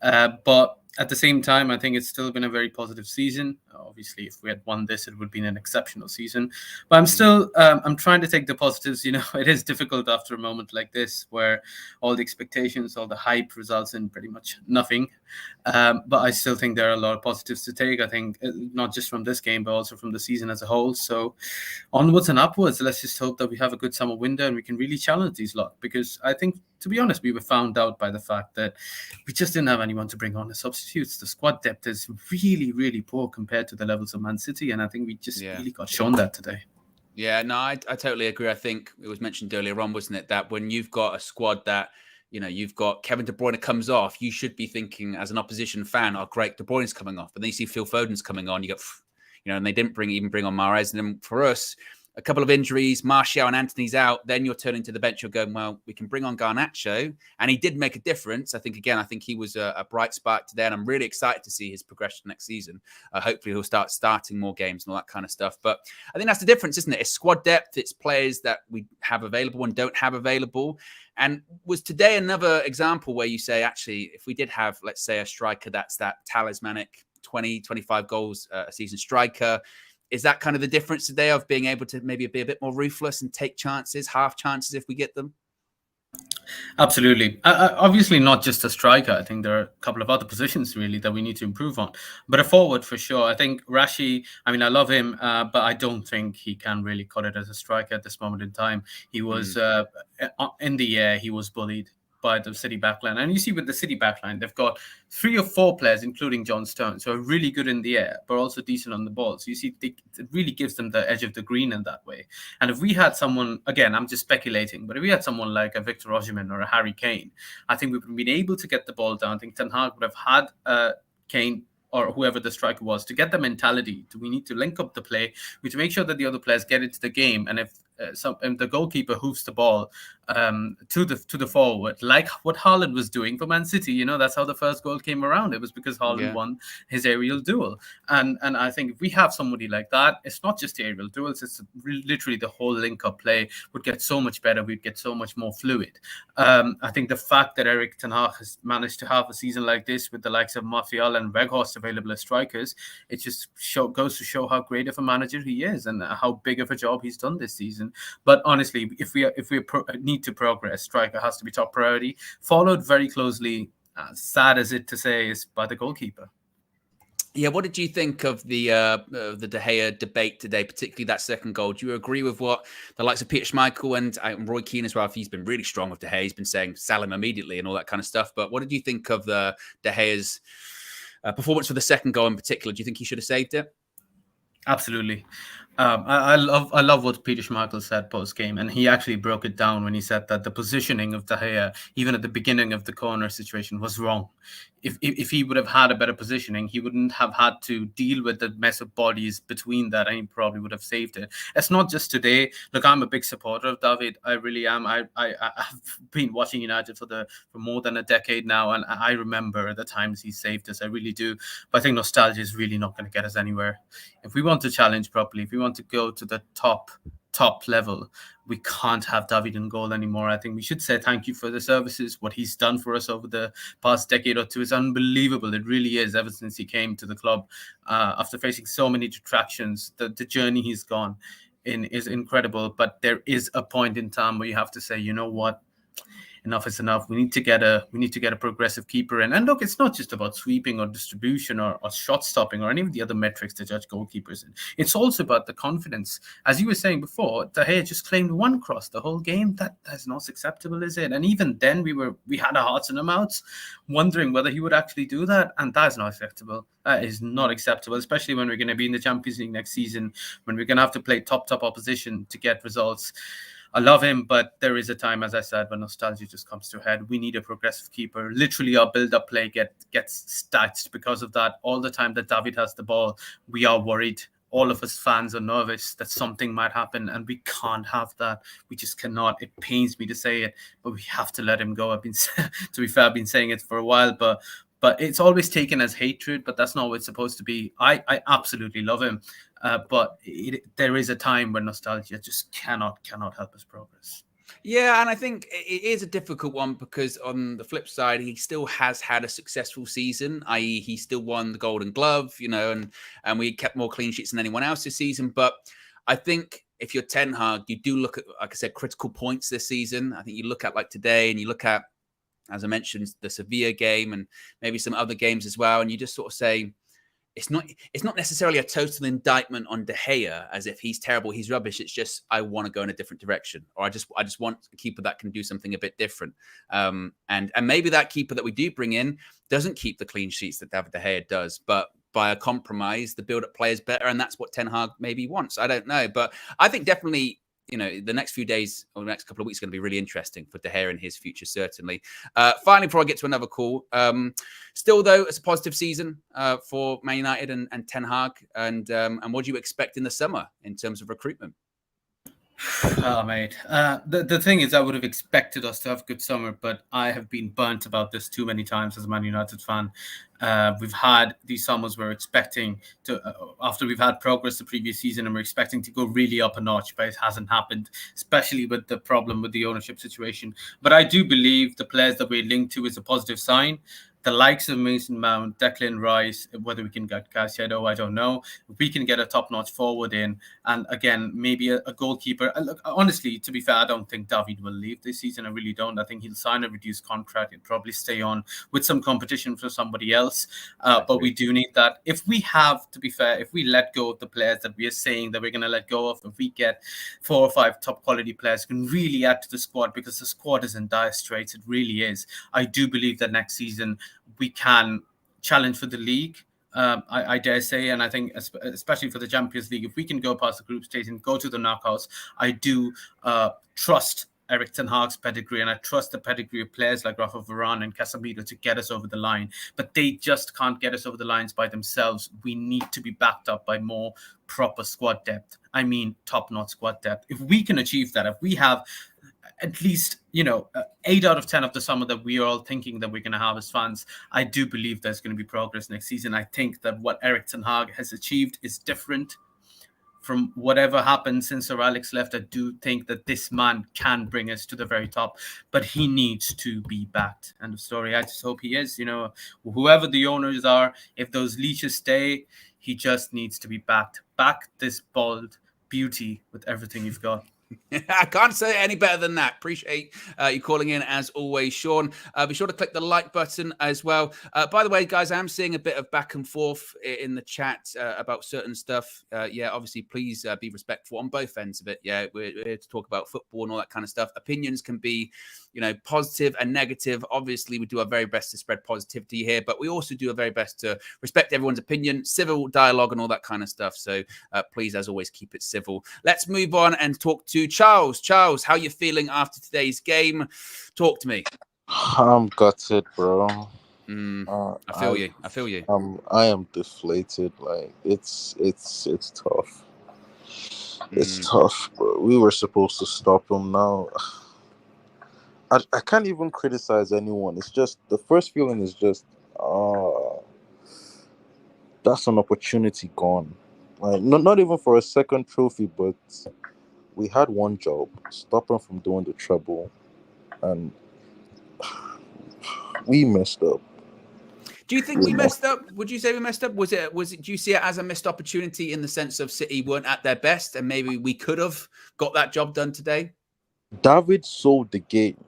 But at the same time, I think it's still been a very positive season. Obviously, if we had won this, it would have been an exceptional season. But I'm still, I'm trying to take the positives. It is difficult after a moment like this, where all the expectations, all the hype results in pretty much nothing. But I still think there are a lot of positives to take. I think not just from this game, but also from the season as a whole. So onwards and upwards, let's just hope that we have a good summer window and we can really challenge these lot. Because I think, to be honest, we were found out by the fact that we just didn't have anyone to bring on as substitutes. The squad depth is really, really poor compared to the levels of Man City. And I think we just really got shown that today. Yeah, no, I totally agree. I think it was mentioned earlier on, wasn't it, that when you've got a squad that, you've got Kevin De Bruyne comes off, you should be thinking as an opposition fan, oh, great, De Bruyne's coming off. But then you see Phil Foden's coming on, you go, and they didn't bring on Mahrez. And then for us, a couple of injuries, Martial and Anthony's out, then you're turning to the bench, you're going, well, we can bring on Garnacho. And he did make a difference. I think he was a bright spark today, and I'm really excited to see his progression next season. Hopefully he'll start starting more games and all that kind of stuff. But I think that's the difference, isn't it? It's squad depth, it's players that we have available and don't have available. And was today another example where you say, actually, if we did have, let's say, a striker that's that talismanic 20, 25 goals a season striker, is that kind of the difference today of being able to maybe be a bit more ruthless and take chances, half chances if we get them? Absolutely. Obviously, not just a striker. I think there are a couple of other positions really that we need to improve on. But a forward for sure. I think Rashi, I mean, I love him, but I don't think he can really cut it as a striker at this moment in time. He was in the air, he was bullied by the City backline. And you see with the City backline, they've got 3 or 4 players, including John Stones, who are really good in the air, but also decent on the ball. So you see, it really gives them the edge of the green in that way. And if we had someone, again, I'm just speculating, but if we had someone like a Victor Osimhen or a Harry Kane, I think we would have been able to get the ball down. I think Ten Hag would have had Kane or whoever the striker was to get the mentality. We need to link up the play. We need to make sure that the other players get into the game. And if the goalkeeper hoofs the ball to the forward, like what Haaland was doing for Man City, that's how the first goal came around. It was because Haaland won his aerial duel. And I think if we have somebody like that, it's not just the aerial duels, it's literally the whole link-up play would get so much better. We'd get so much more fluid. I think the fact that Erik ten Hag has managed to have a season like this with the likes of Martial and Weghorst available as strikers, it just goes to show how great of a manager he is and how big of a job he's done this season. But honestly, if we need to progress, striker has to be top priority, followed very closely, sad as it to say, is by the goalkeeper. Yeah, what did you think of the De Gea debate today, particularly that second goal? Do you agree with what the likes of Peter Schmeichel and Roy Keane as well? He's been really strong with De Gea. He's been saying sell him immediately and all that kind of stuff. But what did you think of the De Gea's performance for the second goal in particular? Do you think he should have saved it? Absolutely. I love what Peter Schmeichel said post game, and he actually broke it down when he said that the positioning of De Gea, even at the beginning of the corner situation, was wrong. If he would have had a better positioning, he wouldn't have had to deal with the mess of bodies between that, and he probably would have saved it. It's not just today. Look, I'm a big supporter of David. I really am. I've been watching United for more than a decade now, and I remember the times he saved us. I really do. But I think nostalgia is really not going to get us anywhere. If we want to challenge properly, if we want to go to the top level, we can't have David in goal anymore. I think we should say thank you for the services. What he's done for us over the past decade or two is unbelievable. It really is. Ever since he came to the club, after facing so many detractions, the journey he's gone in is incredible. But there is a point in time where you have to say, you know what? Enough is enough. We need to get a progressive keeper in. And look, it's not just about sweeping or distribution or shot stopping or any of the other metrics to judge goalkeepers in. It's also about the confidence. As you were saying before, De Gea just claimed one cross the whole game. That's not acceptable, is it? And even then we had our hearts in our mouths, wondering whether he would actually do that. And that's not acceptable. That is not acceptable, especially when we're going to be in the Champions League next season, when we're going to have to play top opposition to get results. I love him, but there is a time, as I said, when nostalgia just comes to a head. We need a progressive keeper. Literally, our build-up play gets stacked because of that. All the time that David has the ball, we are worried. All of us fans are nervous that something might happen, and we can't have that. We just cannot. It pains me to say it, but we have to let him go. To be fair, I've been saying it for a while, but it's always taken as hatred, but that's not what it's supposed to be. I absolutely love him. But there is a time when nostalgia just cannot help us progress. Yeah, and I think it is a difficult one because on the flip side, he still has had a successful season, i.e. he still won the Golden Glove, and we kept more clean sheets than anyone else this season. But I think if you're Ten Hag, you do look at, like I said, critical points this season. I think you look at like today and you look at, as I mentioned, the Sevilla game and maybe some other games as well. And you just sort of say, it's not necessarily a total indictment on De Gea as if he's terrible, he's rubbish. It's just, I want to go in a different direction, or I just want a keeper that can do something a bit different. And maybe that keeper that we do bring in doesn't keep the clean sheets that David De Gea does, but by a compromise, the build-up play is better, and that's what Ten Hag maybe wants. I don't know, but I think definitely, the next few days or the next couple of weeks are going to be really interesting for De Gea and his future, certainly. Finally, before I get to another call, still, though, it's a positive season for Man United and Ten Hag. And what do you expect in the summer in terms of recruitment? Oh, mate. The thing is, I would have expected us to have a good summer, but I have been burnt about this too many times as a Man United fan. We've had these summers we're expecting to, after we've had progress the previous season, and we're expecting to go really up a notch, but it hasn't happened, especially with the problem with the ownership situation. But I do believe the players that we're linked to is a positive sign. The likes of Mason Mount, Declan Rice, whether we can get Caicedo, I don't know. If we can get a top-notch forward in, and again, maybe a goalkeeper. Look, honestly, to be fair, I don't think David will leave this season. I really don't. I think he'll sign a reduced contract. He'll probably stay on with some competition for somebody else. But we do need that. If we have, to be fair, if we let go of the players that we are saying that we're going to let go of, if we get 4 or 5 top-quality players who can really add to the squad, because the squad is in dire straits, it really is. I do believe that next season we can challenge for the league, I dare say, and I think especially for the Champions League, if we can go past the group stage and go to the knockouts, I do trust Erik ten Hag's pedigree, and I trust the pedigree of players like Rafa Varane and Casemiro to get us over the line. But they just can't get us over the lines by themselves. We need to be backed up by more proper squad depth. I mean, top-notch squad depth. If we can achieve that, if we have at least 8 out of 10 of the summer that we are all thinking that we're going to have as fans, I do believe there's going to be progress next season. I think that what Erik ten Hag has achieved is different from whatever happened since Sir Alex left. I do think that this man can bring us to the very top, but he needs to be backed. End of story. I just hope he is. Whoever the owners are, if those leeches stay, he just needs to be backed. Back this bald beauty with everything you've got. I can't say it any better than that. Appreciate you calling in as always, Sean. Be sure to click the like button as well. By the way, guys, I am seeing a bit of back and forth in the chat about certain stuff. Yeah, obviously, please be respectful on both ends of it. Yeah, we're here to talk about football and all that kind of stuff. Opinions can be, positive and negative. Obviously, we do our very best to spread positivity here, but we also do our very best to respect everyone's opinion, civil dialogue, and all that kind of stuff. So please, as always, keep it civil. Let's move on and talk to Charles. Charles, how you feeling after today's game? Talk to me. I'm gutted, bro. I feel you. I feel you. I am deflated. Like it's tough. It's tough, bro. We were supposed to stop him. Now I can't even criticize anyone. It's just the first feeling is just that's an opportunity gone. Like not even for a second trophy, but we had one job: stop him from doing the treble, and we messed up. Do you think we messed up? Would you say we messed up? Was it? Do you see it as a missed opportunity in the sense of City weren't at their best, and maybe we could have got that job done today? David sold the game.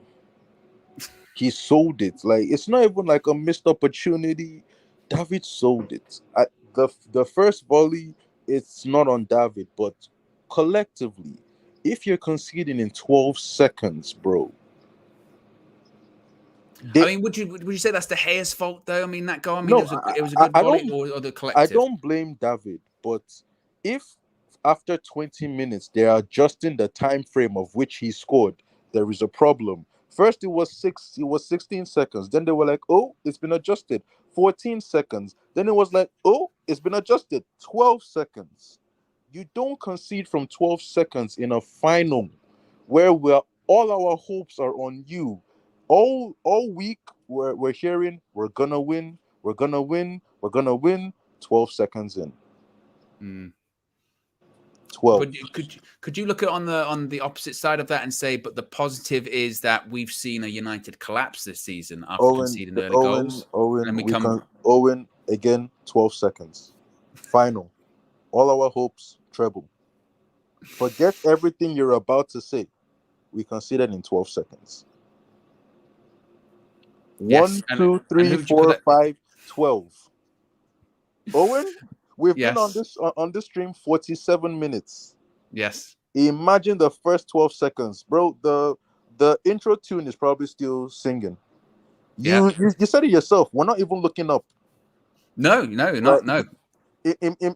He sold it. Like it's not even like a missed opportunity. David sold it. The first volley, it's not on David, but collectively, if you're conceding in 12 seconds, bro. I mean, would you say that's De Gea's fault though? I mean, that goal. I mean, No, it was a good volley or the collective. I don't blame David, but if after 20 minutes they're adjusting the time frame of which he scored, there is a problem. First, it was 16 seconds. Then they were like, oh, it's been adjusted. 14 seconds. Then it was like, oh, it's been adjusted. 12 seconds. You don't concede from 12 seconds in a final where all our hopes are on you. All week, we're hearing, we're going to win, we're going to win, we're going to win. 12 seconds in. 12. But could you look at on the opposite side of that and say, but the positive is that we've seen a United collapse this season after conceding early goals. Owen again, 12 seconds. Final. All our hopes treble. Forget everything you're about to say. We conceded in 12 seconds. Yes. 1, 2, 3, 4, 5, 12. Owen, we've been on this stream 47 minutes. Yes. Imagine the first 12 seconds, bro. The intro tune is probably still singing. You said it yourself. We're not even looking up. No.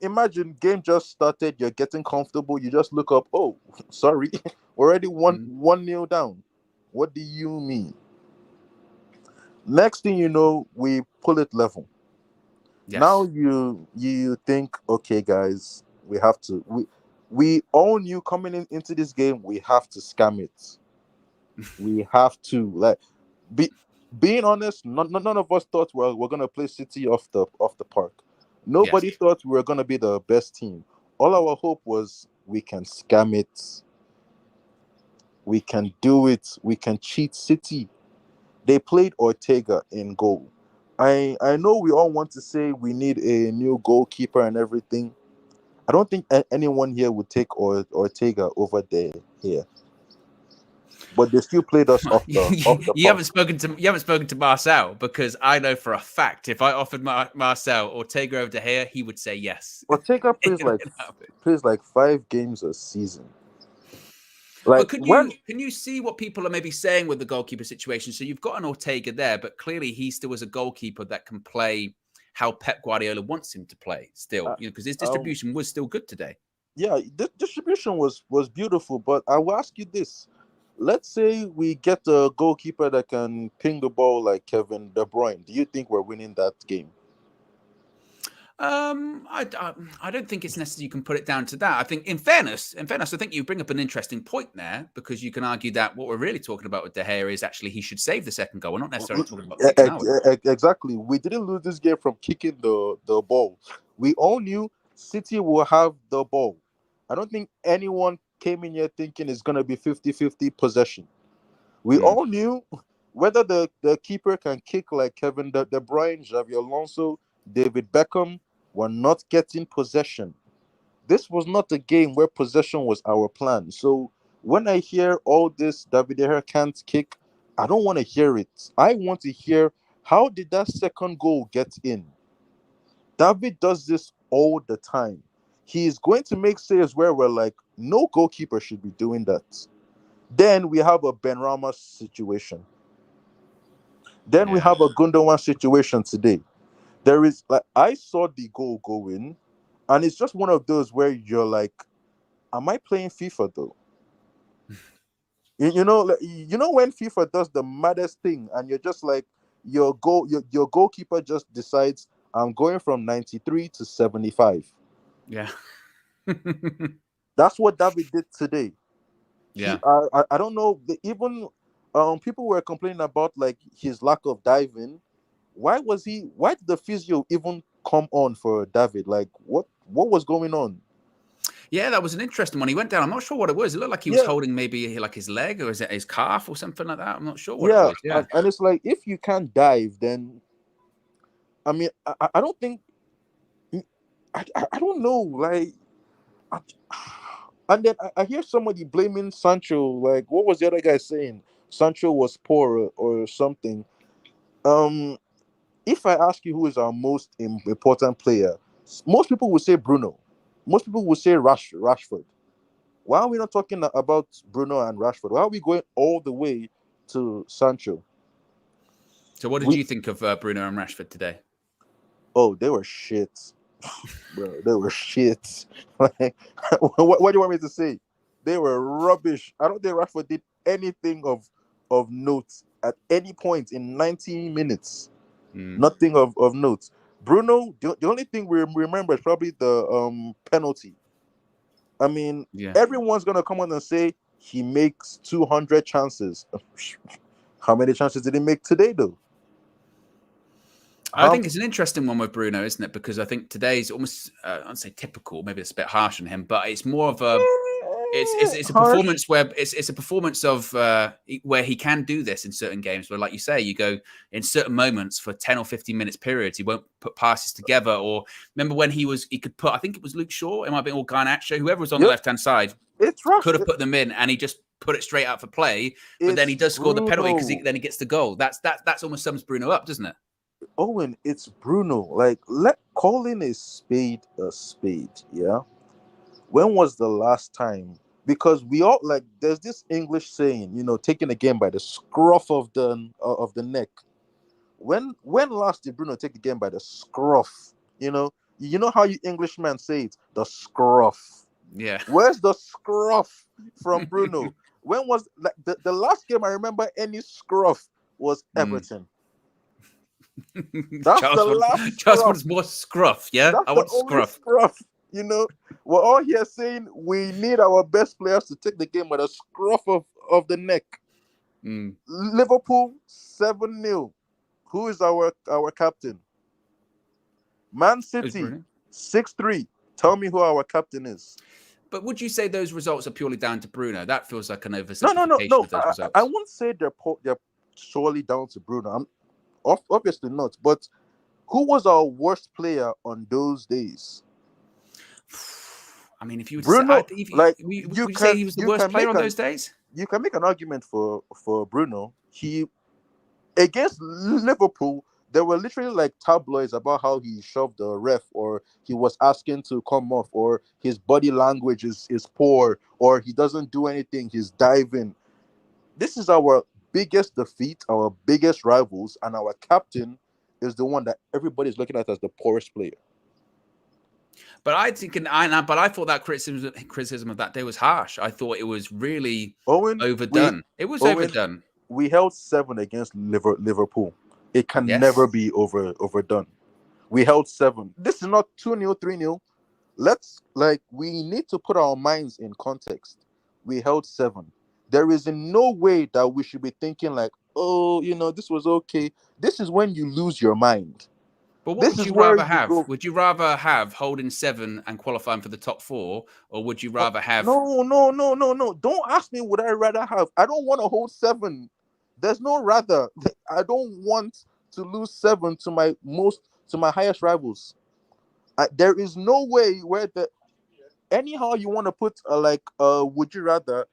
Imagine game just started. You're getting comfortable. You just look up. Oh, sorry, already 1-0 down. What do you mean? Next thing you know, we pull it level. Yes. Now you think, okay, guys, we have to. We all knew coming into this game, we have to scam it. We have to being honest. None of us thought we're gonna play City off the park. Nobody thought we were gonna be the best team. All our hope was we can scam it. We can do it. We can cheat City. They played Ortega in goal. I know we all want to say we need a new goalkeeper and everything. I don't think anyone here would take Ortega over there here. But they still played us off the You haven't spoken to Marcel, because I know for a fact if I offered Marcel Ortega over De Gea, he would say yes. Ortega plays like 5 games a season. But can you see what people are maybe saying with the goalkeeper situation? So you've got an Ortega there, but clearly he still is a goalkeeper that can play how Pep Guardiola wants him to play still, because his distribution was still good today. Yeah, the distribution was beautiful, but I will ask you this. Let's say we get a goalkeeper that can ping the ball like Kevin De Bruyne. Do you think we're winning that game? I don't think it's necessary you can put it down to that. I think in fairness, I think you bring up an interesting point there, because you can argue that what we're really talking about with De Gea is actually he should save the second goal. We're not necessarily talking about exactly. We didn't lose this game from kicking the ball. We all knew City will have the ball. I don't think anyone came in here thinking it's going to be 50-50 possession. We all knew whether the keeper can kick like Kevin De Bruyne, Xavi Alonso, David Beckham, were not getting possession. This was not a game where possession was our plan. So When I hear all this David De Gea can't kick, I don't want to hear it. I want to hear, how did that second goal get in? David does this all the time. He's going to make saves where we're like, no goalkeeper should be doing that. Then we have a Benrahma situation. Then we have a Gundogan situation today. There is, like, I saw the goal go in, and it's just one of those where you're like, am I playing FIFA though? You know, when FIFA does the maddest thing, and you're just like, your goalkeeper just decides, I'm going from 93 to 75. Yeah. That's what David did today. Yeah. I don't know. Even people were complaining about like his lack of diving. Why did the physio even come on for David? Like, what was going on? Yeah, that was an interesting one. He went down. I'm not sure what it was. It looked like he was holding maybe like his leg, or is it his calf or something like that? I'm not sure what it was. Yeah. And it's like, if you can't dive, then I mean, I don't think I don't know. Like, and then I hear somebody blaming Sancho. Like, what was the other guy saying? Sancho was poor or something. If I ask you who is our most important player, most people will say Bruno. Most people will say Rashford. Why are we not talking about Bruno and Rashford? Why are we going all the way to Sancho? So what did you think of Bruno and Rashford today? Oh, they were shit. Bro, they were shit. Like, what do you want me to say? They were rubbish. I don't think Rashford did anything of note at any point in 90 minutes. Nothing of note. Bruno, the only thing we remember is probably the penalty. I mean, everyone's gonna come on and say he makes 200 chances. How many chances did he make today, though? I think it's an interesting one with Bruno, isn't it? Because I think today's almost, I'd say typical. Maybe it's a bit harsh on him, but it's more of a, it's a performance where it's a performance of where he can do this in certain games. Where, like you say, you go in certain moments for 10 or 15 minutes periods, he won't put passes together. Or remember when he could put, I think it was Luke Shaw, it might be all Garnacho, whoever was on the left hand side, could have put them in, and he just put it straight out for play. But then he does score the penalty because then he gets the goal. That's almost sums Bruno up, doesn't it? Owen, it's Bruno. Like, calling a spade, yeah? When was the last time? Because we all, like, there's this English saying, taking a game by the scruff of the neck. When last did Bruno take a game by the scruff? You know how you Englishmen say it, the scruff. Yeah. Where's the scruff from Bruno? When was, like, the last game I remember any scruff was Everton. That's the last. Just wants more scruff, yeah. That's I want scruff. We're all here saying we need our best players to take the game by the scruff of the neck. Liverpool 7-0. Who is our captain? Man City 6-3. Tell me who our captain is. But would you say those results are purely down to Bruno? That feels like an oversimplification No. of those results. I wouldn't say they're solely down to Bruno. Obviously not. But who was our worst player on those days? I mean, if you would Bruno, would you say he was the worst player on those days? You can make an argument for Bruno. He, against Liverpool, there were literally like tabloids about how he shoved the ref, or he was asking to come off, or his body language is poor, or he doesn't do anything, he's diving. This is our biggest defeat, our biggest rivals, and our captain is the one that everybody's looking at as the poorest player. But I thought that criticism of that day was harsh. I thought it was really overdone. It was overdone. We held 7 against Liverpool. It can never be overdone. We held 7. This is not 2-0, 3-0. We need to put our minds in context. We held 7. There is in no way that we should be thinking like, oh, this was okay. This is when you lose your mind. But what would you rather have? Would you rather have holding 7 and qualifying for the top 4, or would you rather have? No. Don't ask me what I rather have. I don't want to hold 7. There's no rather. I don't want to lose 7 to my highest rivals. There is no way where anyhow you want to put would you rather.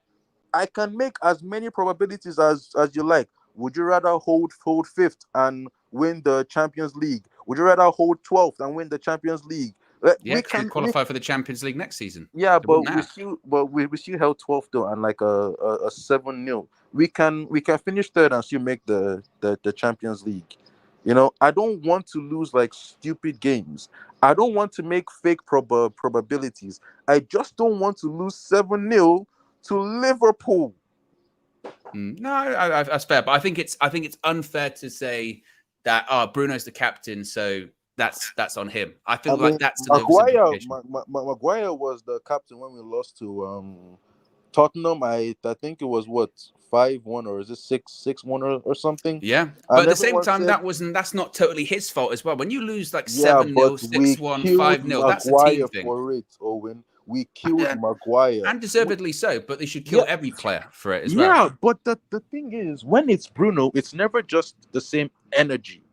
I can make as many probabilities as you like. Would you rather hold fifth and win the Champions League? Would you rather hold 12th and win the Champions League? Yeah, we can qualify for the Champions League next season. Yeah, but we still held 12th though, and like a 7-0. We can finish third and still make the Champions League. You know, I don't want to lose like stupid games. I don't want to make fake probabilities. I just don't want to lose 7-0 to Liverpool. No, that's fair, but I think it's unfair to say that Bruno's the captain, so that's on him. I feel like that's Maguire was the captain when we lost to Tottenham. I think it was what, 5-1 or is it 6-1 or something? Yeah, but at the same time, that's not totally his fault as well. When you lose like 7-0, 6-1, 5-0, that's a team thing. For it, Owen. We killed Maguire. And deservedly so, but they should kill every player for it as well. Yeah, but the thing is, when it's Bruno, it's never just the same energy.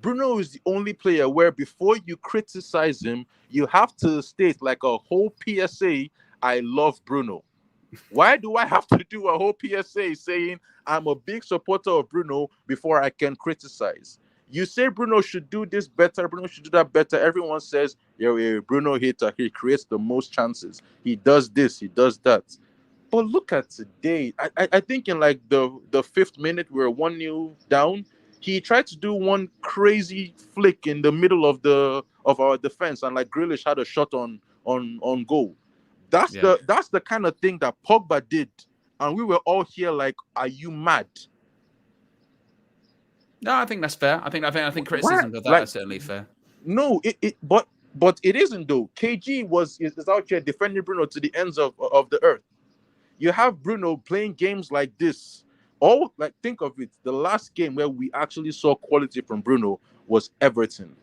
Bruno is the only player where before you criticize him, you have to state like a whole PSA, I love Bruno. Why do I have to do a whole PSA saying I'm a big supporter of Bruno before I can criticize? You say Bruno should do this better, Bruno should do that better. Everyone says, yeah, Bruno hater, he creates the most chances. He does this, he does that. But look at today. I think in like the 5th minute, we're 1-0 down. He tried to do one crazy flick in the middle of our defense, and like Grealish had a shot on goal. That's the kind of thing that Pogba did, and we were all here like, are you mad? No, I think that's fair. I think criticism of that is certainly fair. No, but it isn't though. KG is out here defending Bruno to the ends of the earth. You have Bruno playing games like this. Think of it. The last game where we actually saw quality from Bruno was Everton.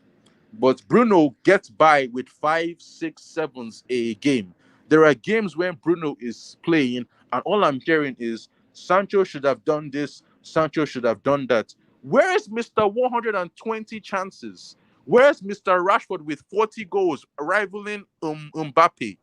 But Bruno gets by with 5, 6, 7s a game. There are games when Bruno is playing, and all I'm hearing is Sancho should have done this, Sancho should have done that. Where's Mr. 120 chances? Where's Mr. Rashford with 40 goals rivaling Mbappe?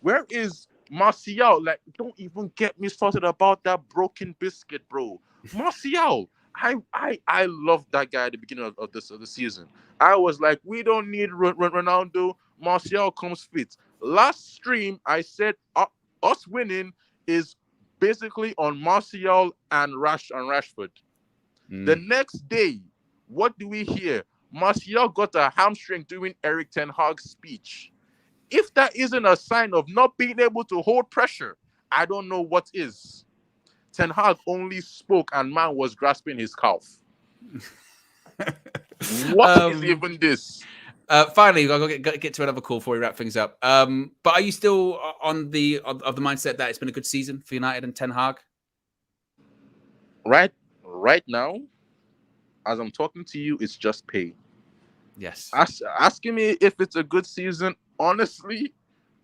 Where is Martial? Like, don't even get me started about that broken biscuit, bro. Martial, I loved that guy at the beginning of the season. I was like, we don't need Ronaldo. Martial comes fit. Last stream, I said us winning is basically on Martial and Rashford. The next day, what do we hear? Martial got a hamstring doing Eric Ten Hag's speech. If that isn't a sign of not being able to hold pressure, I don't know what is. Ten Hag only spoke and man was grasping his calf. What is even this? Finally, I'll get to another call before we wrap things up. But are you still on the mindset that it's been a good season for United and Ten Hag? Right now, as I'm talking to you, it's just pay. Yes. Asking me if it's a good season, honestly,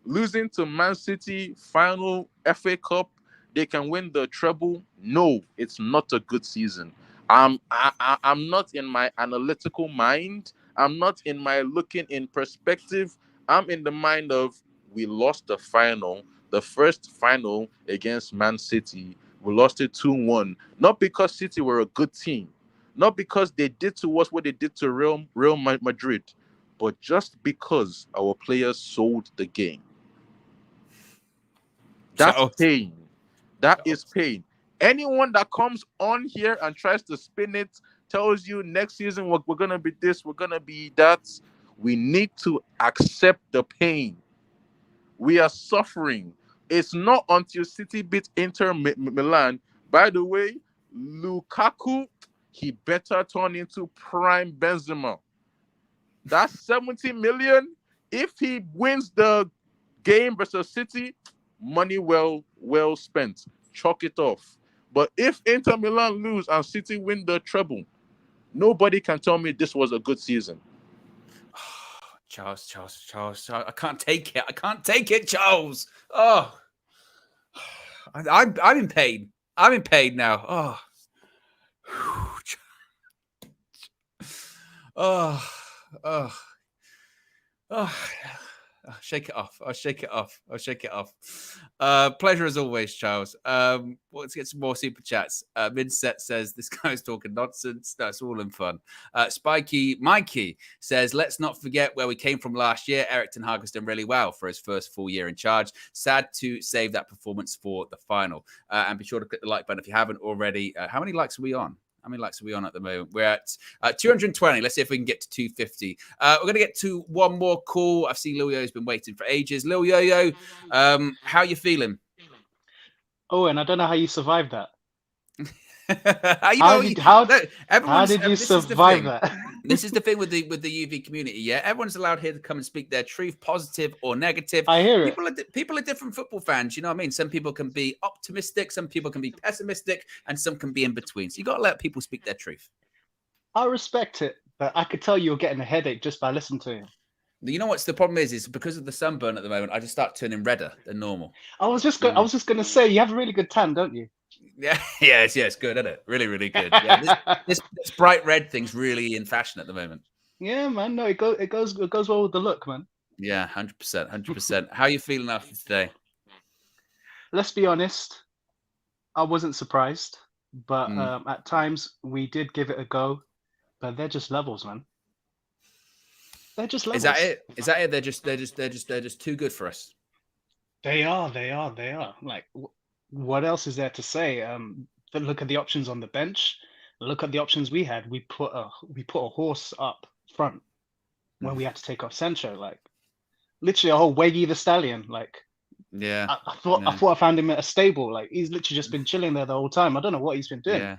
losing to Man City, final FA Cup, they can win the treble. No, it's not a good season. I'm not in my analytical mind. I'm not in my looking in perspective. I'm in the mind of, we lost the final, the first final against Man City. We lost it 2-1. Not because City were a good team. Not because they did to us what they did to Real Madrid. But just because our players sold the game. That's pain. That is pain. Anyone that comes on here and tries to spin it, tells you next season we're going to be this, we're going to be that. We need to accept the pain. We are suffering. It's not until City beat Inter Milan. By the way, Lukaku, he better turn into prime Benzema. That's 70 million. If he wins the game versus City, money well spent. Chalk it off. But if Inter Milan lose and City win the treble, nobody can tell me this was a good season. Charles, I can't take it, Charles. Oh, I'm in pain. I'm in pain now. I'll shake it off. I'll shake it off. I'll shake it off. Pleasure as always, Charles. Let's get some more super chats. Midset says this guy's talking nonsense. That's all in fun. Spiky Mikey says, let's not forget where we came from last year. Eric Ten Hag has done really well for his first full year in charge. Sad to save that performance for the final. And be sure to click the like button if you haven't already. How many likes are we on? How many likes are we on at the moment? We're at 220. Let's see if we can get to 250. We're going to get to one more call. I've seen Lil Yo-Yo's been waiting for ages. Lil Yo-Yo, how are you feeling? Oh, and I don't know how you survived that. How did you survive that? This is the thing with the UV community. Yeah, everyone's allowed here to come and speak their truth, positive or negative. I hear it. People are different football fans. You know what I mean? Some people can be optimistic, some people can be pessimistic, and some can be in between. So you got to let people speak their truth. I respect it, but I could tell you're getting a headache just by listening to him. You know what's the problem is because of the sunburn at the moment, I just start turning redder than normal. I was just going to say, you have a really good tan, don't you? Yeah, it's good, isn't it? Really, really good. Yeah, this bright red thing's really in fashion at the moment. Yeah, man. No, it goes well with the look, man. Yeah, 100%. How are you feeling after today? Let's be honest. I wasn't surprised, but at times we did give it a go. But they're just levels, man. They're just levels. Is that it? They're just too good for us. They are. Like, what else is there to say? Look at the options on the bench. Look at the options we had. We put a horse up front when we had to take off Sancho. Like, literally a whole Waggy the Stallion. Like, yeah. I thought I found him at a stable. Like, he's literally just been chilling there the whole time. I don't know what he's been doing. Yeah.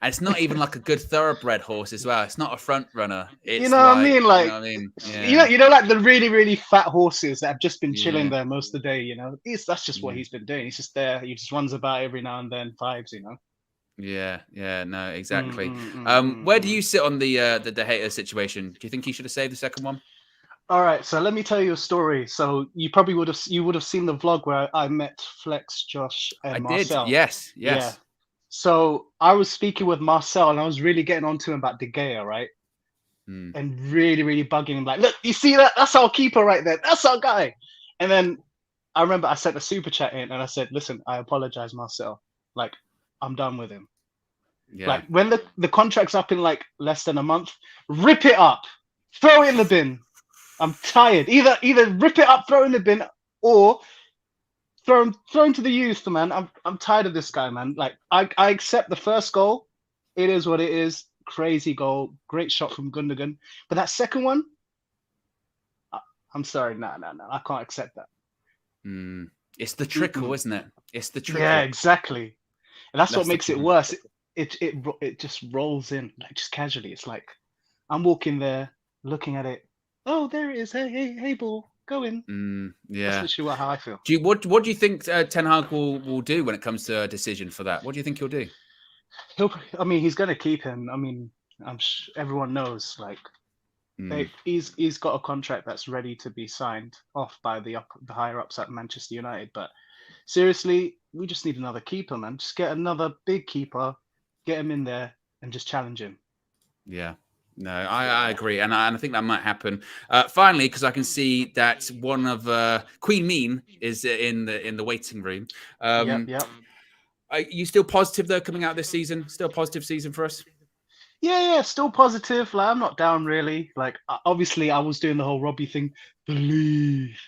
And it's not even like a good thoroughbred horse as well. It's not a front runner. It's you know what I mean? Like, you know what I mean? Yeah. You know, like the really, really fat horses that have just been chilling there most of the day. You know, that's just what he's been doing. He's just there. He just runs about every now and then, vibes. You know. Yeah. No, exactly. Where do you sit on the De Gea situation? Do you think he should have saved the second one? All right, so let me tell you a story. So you probably would have seen the vlog where I met Flex, Josh, and Marcel. Did. Yes. Yeah. So I was speaking with Marcel and I was really getting on to him about De Gea, right? And really, really bugging him. Like, look, you see that? That's our keeper right there. That's our guy. And then I remember I sent a super chat in and I said, listen, I apologize, Marcel. Like, I'm done with him. Yeah. Like, when the contract's up in like less than a month, rip it up. Throw it in the bin. I'm tired. Either rip it up, throw it in the bin, or throw him to the youth, man. I'm tired of this guy, man. Like, I accept the first goal. It is what it is. Crazy goal. Great shot from Gundogan. But that second one, I'm sorry. No. I can't accept that. It's the trickle, isn't it? It's the trickle. Yeah, exactly. And that's what makes it worse. It just rolls in, like, just casually. It's like I'm walking there, looking at it. Oh, there it is. Hey, ball. Go in. Yeah. That's literally how I feel. What do you think Ten Hag will do when it comes to a decision for that? What do you think he'll do? He's going to keep him. I mean, everyone knows, like, he's got a contract that's ready to be signed off by the higher ups at Manchester United. But seriously, we just need another keeper, man. Just get another big keeper, get him in there, and just challenge him. Yeah. No, I agree, and I think that might happen. Finally, because I can see that one of Queen Mean is in the waiting room. Yep. Are you still positive though coming out this season? Still a positive season for us? Yeah, still positive. Like, I'm not down really. Like, obviously, I was doing the whole Robbie thing. Believe.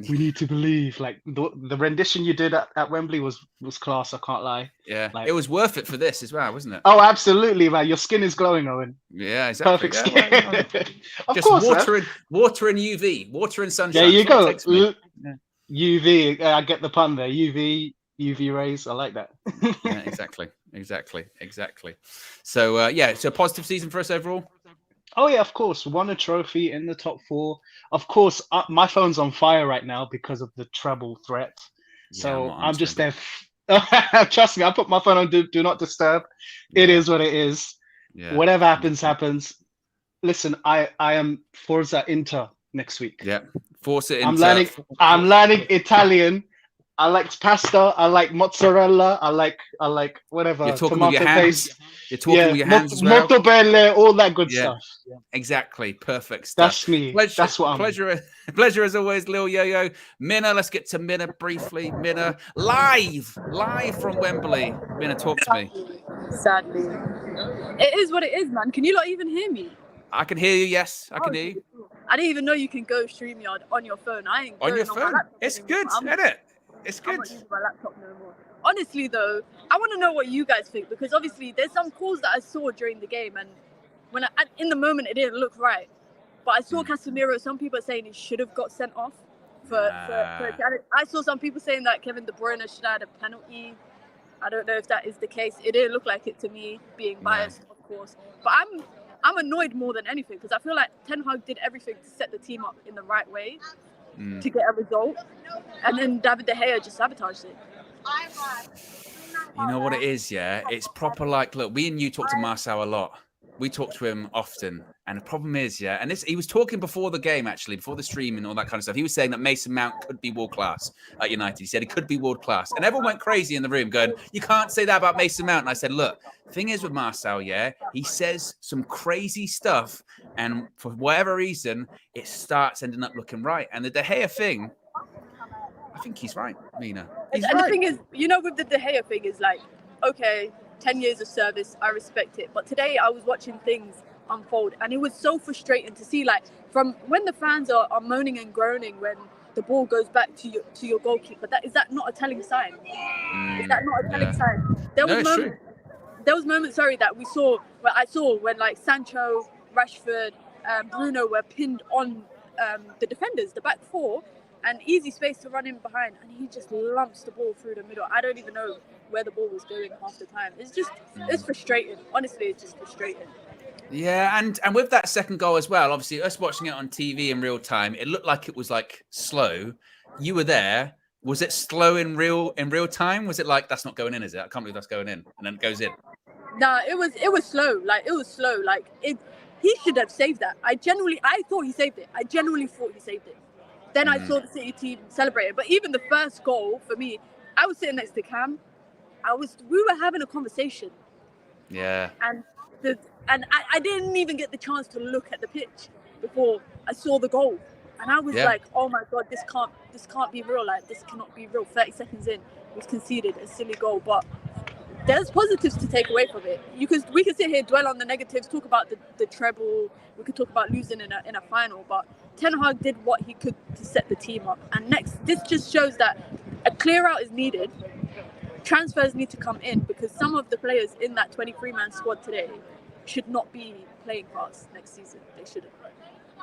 We need to believe. Like, the rendition you did at Wembley was class. I can't lie. Yeah, like, it was worth it for this as well, wasn't it? Oh, absolutely, man. Your skin is glowing, Owen. Yeah, exactly. Perfect skin. Of course, water and UV, water and sunshine. There you go. UV. I get the pun there. UV rays. I like that. Yeah, exactly. So so positive season for us overall. Oh yeah, of course. Won a trophy in the top 4. Of course, my phone's on fire right now because of the treble threat. So I'm just there. Trust me, I put my phone on do not disturb. It is what it is. Yeah. Whatever happens. Listen, I am Forza Inter next week. Yeah, Forza Inter. I'm learning Italian. I liked pasta. I like mozzarella. I like whatever. You're talking with your tomato hands. paste. You're talking with your hands as well. Mozzarella, all that good Yeah. stuff. Yeah. Exactly. Perfect stuff. That's me. Pleasure, That's what I'm. pleasure as always, Lil Yo-Yo. Minna, let's get to Minna briefly. Minna, live from Wembley. Minna, talk to me. Sadly. It is what it is, man. Can you not even hear me? I can hear you, yes. I can hear you. I didn't even know you can go StreamYard on your phone. I ain't On your going phone? my laptop It's anymore. good, isn't it? It's I'm good. not using my laptop no more. Honestly, though, I want to know what you guys think, because obviously there's some calls that I saw during the game, and when in the moment it didn't look right. But I saw Casemiro. Some people are saying he should have got sent off for I saw some people saying that Kevin De Bruyne should have had a penalty. I don't know if that is the case. It didn't look like it to me, being biased, of course. But I'm annoyed more than anything, because I feel like Ten Hag did everything to set the team up in the right way to get a result, and then David De Gea just sabotaged it. You know what it is, yeah? It's proper like, look, we and you talk to Marcel a lot. We talk to him often. And the problem is, yeah, and he was talking before the game, actually, before the stream and all that kind of stuff. He was saying that Mason Mount could be world-class at United. He said he could be world-class. And everyone went crazy in the room going, you can't say that about Mason Mount. And I said, look, thing is with Marcel, yeah, he says some crazy stuff. And for whatever reason, it starts ending up looking right. And the De Gea thing, I think he's right, Mina. And the thing is, you know, with the De Gea thing is like, okay, 10 years of service, I respect it. But today I was watching things unfold, and it was so frustrating to see, like, from when the fans are moaning and groaning when the ball goes back to your goalkeeper. Is that not a telling sign? Is that not a telling sign? There was moments, that we saw, when like Sancho, Rashford, Bruno were pinned on the defenders, the back four, and easy space to run in behind, and he just lumps the ball through the middle. I don't even know where the ball was going half the time. It's frustrating. Honestly, it's just frustrating. Yeah, and with that second goal as well, obviously us watching it on TV in real time, it looked like it was like slow. You were there. Was it slow in real time? Was it like, that's not going in, is it? I can't believe that's going in, and then it goes in. Nah, it was slow. Like, it was slow. Like, he should have saved that. I thought he saved it. I genuinely thought he saved it. Then I saw the City team celebrate it. But even the first goal, for me, I was sitting next to Cam. We were having a conversation. Yeah. And I didn't even get the chance to look at the pitch before I saw the goal. And I was like, oh my God, this can't be real. Like, this cannot be real. 30 seconds in, was conceded a silly goal. But there's positives to take away from it. We can sit here, dwell on the negatives, talk about the treble. We could talk about losing in a final. But Ten Hag did what he could to set the team up. And this just shows that a clear out is needed. Transfers need to come in, because some of the players in that 23-man squad today should not be playing cards next season. They shouldn't.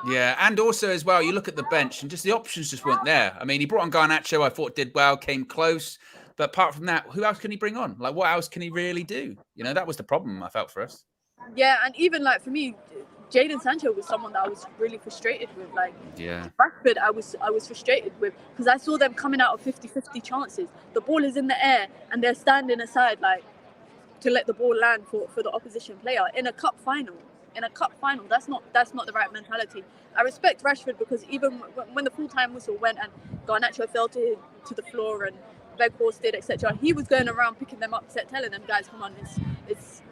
Yeah, and also as well, you look at the bench and just the options just weren't there. I mean, he brought on Garnacho, I thought did well, came close. But apart from that, who else can he bring on? Like, what else can he really do? You know, that was the problem I felt for us. Yeah, and even like for me, Jadon Sancho was someone that I was really frustrated with. Like, Rashford, I was frustrated with, because I saw them coming out of 50-50 chances. The ball is in the air and they're standing aside, like, to let the ball land for the opposition player in a cup final. That's not the right mentality. I respect Rashford, because even when the full-time whistle went and Garnacho fell to the floor and Weghorst did, etc., he was going around picking them up, telling them, guys, come on, it's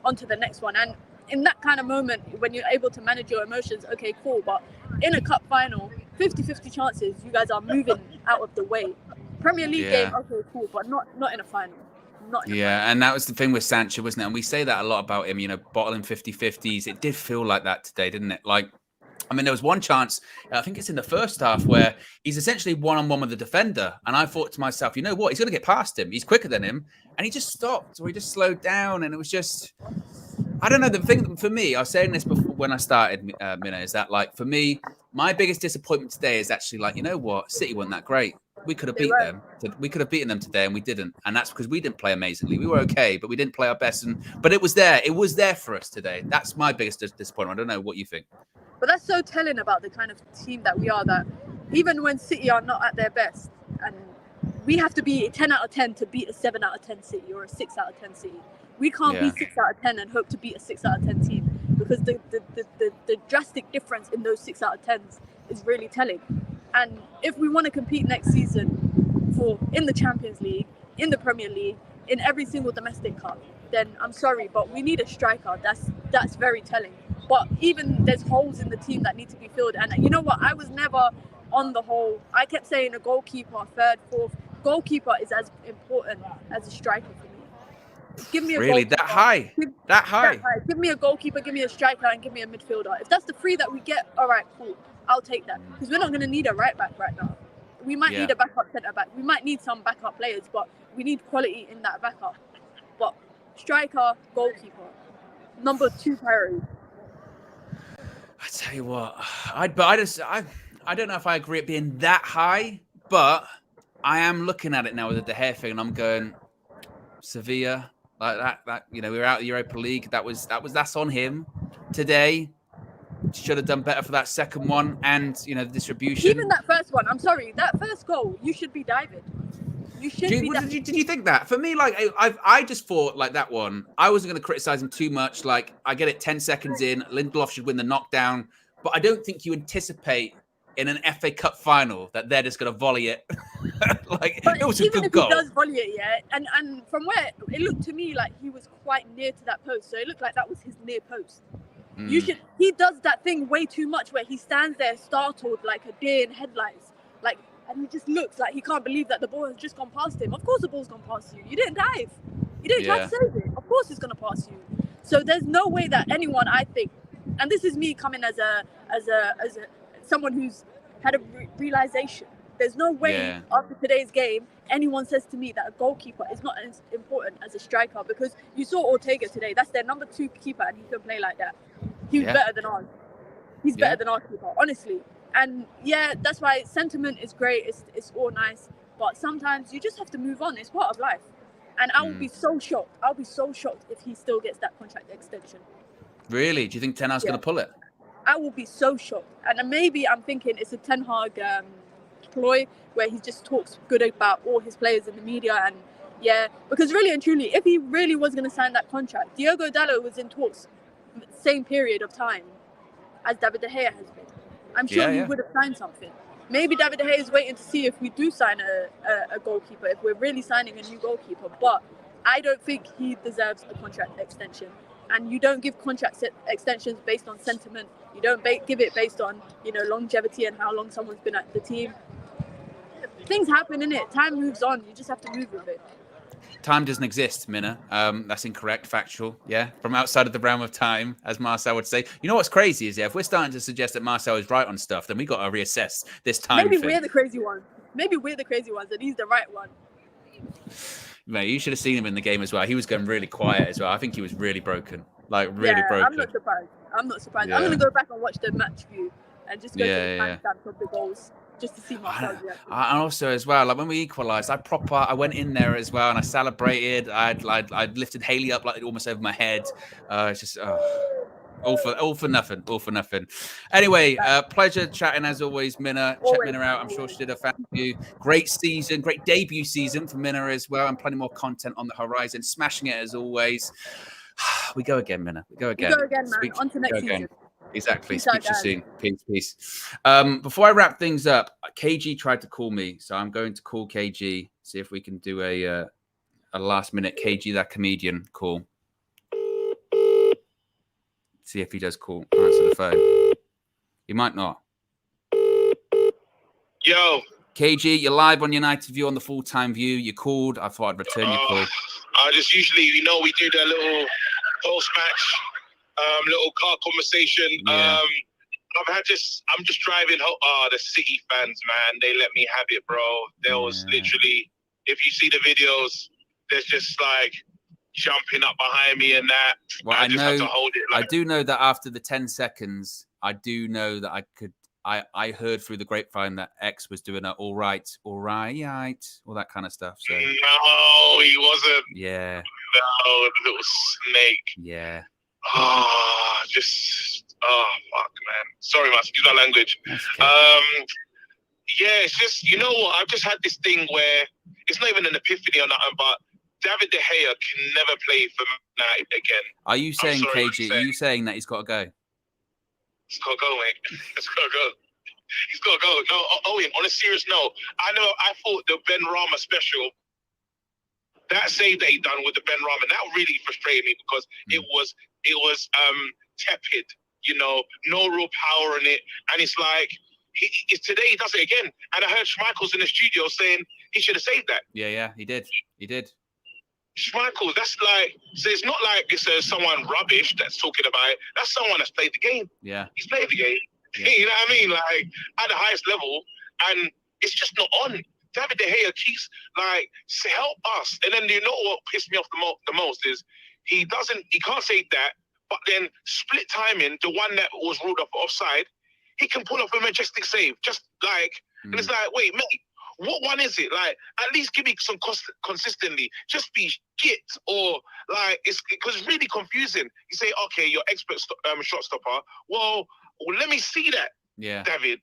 on to the next one. And in that kind of moment, when you're able to manage your emotions, okay, cool. But in a cup final, 50-50 chances, you guys are moving out of the way. Premier League game, okay, cool, but not in a final. And that was the thing with Sancho, wasn't it? And we say that a lot about him, you know, bottling 50-50s. It did feel like that today, didn't it? Like, I mean, there was one chance, I think it's in the first half, where he's essentially one-on-one with the defender. And I thought to myself, you know what? He's going to get past him. He's quicker than him. And he just stopped, or he just slowed down. And it was just, I don't know. The thing for me, I was saying this before when I started, Mina, is that, like, for me, my biggest disappointment today is actually, like, you know what? City weren't that great. We could have beat them. We could have beaten them today, and we didn't. And that's because we didn't play amazingly. We were okay, but we didn't play our best. But it was there. It was there for us today. That's my biggest disappointment. I don't know what you think. But that's so telling about the kind of team that we are, that even when City are not at their best, and we have to be 10 out of 10 to beat a 7 out of 10 City or a 6 out of 10 City. We can't be 6 out of 10 and hope to beat a 6 out of 10 team, because the drastic difference in those 6 out of 10s is really telling. And if we want to compete next season, for in the Champions League, in the Premier League, in every single domestic cup, then I'm sorry, but we need a striker. That's very telling. But even there's holes in the team that need to be filled. And you know what? I was never on the whole. I kept saying a goalkeeper, third, fourth. Goalkeeper is as important as a striker for me. Give me a really goalkeeper. that high. Give me a goalkeeper, give me a striker, and give me a midfielder. If that's the three that we get, all right, cool. I'll take that. Because we're not going to need a right back right now. We might need a backup centre back. We might need some backup players, but we need quality in that backup. But striker, goalkeeper, number 2 priority. I tell you what, I don't know if I agree it being that high, but I am looking at it now with the De Gea thing, and I'm going Sevilla like that. You know, we were out of the Europa League. That's on him today. Should have done better for that second one, and you know the distribution. Even that first one, I'm sorry, that first goal, you should be diving. You should be. Did you think that? For me, like I just thought like that one. I wasn't going to criticize him too much. Like I get it, 10 seconds in, Lindelof should win the knockdown, but I don't think you anticipate in an FA Cup final that they're just going to volley it. Like but it was a even good if goal. he does volley it, yeah, and from where it looked to me like he was quite near to that post, so it looked like that was his near post. He does that thing way too much where he stands there startled like a deer in headlights, like, and he just looks like he can't believe that the ball has just gone past him. Of course the ball's gone past you. You didn't dive. You didn't try to save it. Of course it's gonna pass you. So there's no way that anyone, I think, and this is me coming as a someone who's had a realization. There's no way after today's game anyone says to me that a goalkeeper is not as important as a striker, because you saw Ortega today. That's their number 2 keeper, and he can play like that. He was better than ours. He's better than our keeper, honestly. And that's why sentiment is great. It's all nice, but sometimes you just have to move on. It's part of life. And I will be so shocked. I'll be so shocked if he still gets that contract extension. Really? Do you think Ten Hag's going to pull it? I will be so shocked. And maybe I'm thinking it's a Ten Hag ploy where he just talks good about all his players in the media. And because really and truly, if he really was going to sign that contract, Diogo Dalot was in talks the same period of time as David De Gea has been. I'm sure he would have signed something. Maybe David De Gea is waiting to see if we do sign a goalkeeper, if we're really signing a new goalkeeper. But I don't think he deserves a contract extension. And you don't give contract extensions based on sentiment. You don't give it based on, longevity and how long someone's been at the team. Things happen, innit? Time moves on. You just have to move with it. Time doesn't exist, Minna. That's incorrect, factual. Yeah, from outside of the realm of time, as Marcel would say. You know what's crazy is, if we're starting to suggest that Marcel is right on stuff, then we got to reassess this time. Maybe we're the crazy ones. Maybe we're the crazy ones, and he's the right one. Mate, you should have seen him in the game as well. He was going really quiet as well. I think he was really broken, broken. I'm not surprised. Yeah. I'm going to go back and watch the match view and just go to the timestamps of the goals. Just to see Marcel's reaction. And also as well, like when we equalised, I went in there as well and I celebrated. I lifted Haley up like almost over my head. It's just all for nothing. Anyway, pleasure chatting as always, Minna. Check Minna out. I'm sure she did a fan review. Great season, great debut season for Minna as well, and plenty more content on the horizon. Smashing it as always. We go again, Minna. We go again, man. On to next season. Exactly. Speak to you soon. Peace. Before I wrap things up, KG tried to call me, so I'm going to call KG, see if we can do a last minute KG that comedian call. See if he does call. Answer the phone. He might not. Yo. KG, you're live on United View on the full-time view. You called. I thought I'd return your call. I just usually, we do the little post-match. Little car conversation. Yeah. I'm just driving home. The City fans, man, they let me have it, bro. There was literally, if you see the videos, there's just like jumping up behind me and that. Well, I just have to hold it. I do know that after the 10 seconds, I do know that I heard through the grapevine that X was doing a all right, all that kind of stuff. So no, he wasn't. Yeah. No, the little snake. Yeah. Fuck, man. Sorry, man. Excuse my language. Okay. It's just, you know what? I've just had this thing where it's not even an epiphany or nothing, but David De Gea can never play for United again. Are you saying, KG, are you saying that he's got to go? He's got to go, mate. He's got to go. He's got to go. No, Owen, on a serious note, I thought the Ben Rama special, that save that he done with the Ben Rama, that really frustrated me because it was tepid, you know, no real power in it. And it's like, today he does it again. And I heard Schmeichel's in the studio saying he should have saved that. Yeah, he did. Schmeichel, that's like, so it's not like it's someone rubbish that's talking about it. That's someone that's played the game. Yeah. He's played the game. Yeah. You know what I mean? Like, at the highest level, and it's just not on. David De Gea keeps, like, help us. And then you know what pissed me off the most is he can't save that, but then split timing, the one that was ruled off offside, he can pull off a majestic save. Just like, and it's like, wait, mate, what one is it? Like, at least give me some consistently. Just be shit, or like it's because it's really confusing. You say, okay, you're expert shot stopper. Well, let me see that. Yeah, David.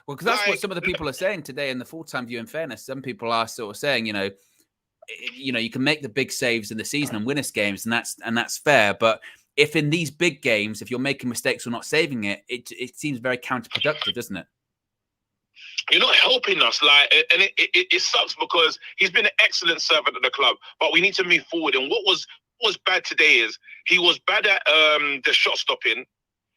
Well, because that's what some of the people are saying today in the full-time view. In fairness, some people are sort of saying, you know, you can make the big saves in the season and win us games, and that's fair. But if in these big games, if you're making mistakes or not saving it, it seems very counterproductive, doesn't it? You're not helping us, like, and it sucks because he's been an excellent servant of the club, but we need to move forward. And what was bad today is he was bad at the shot stopping,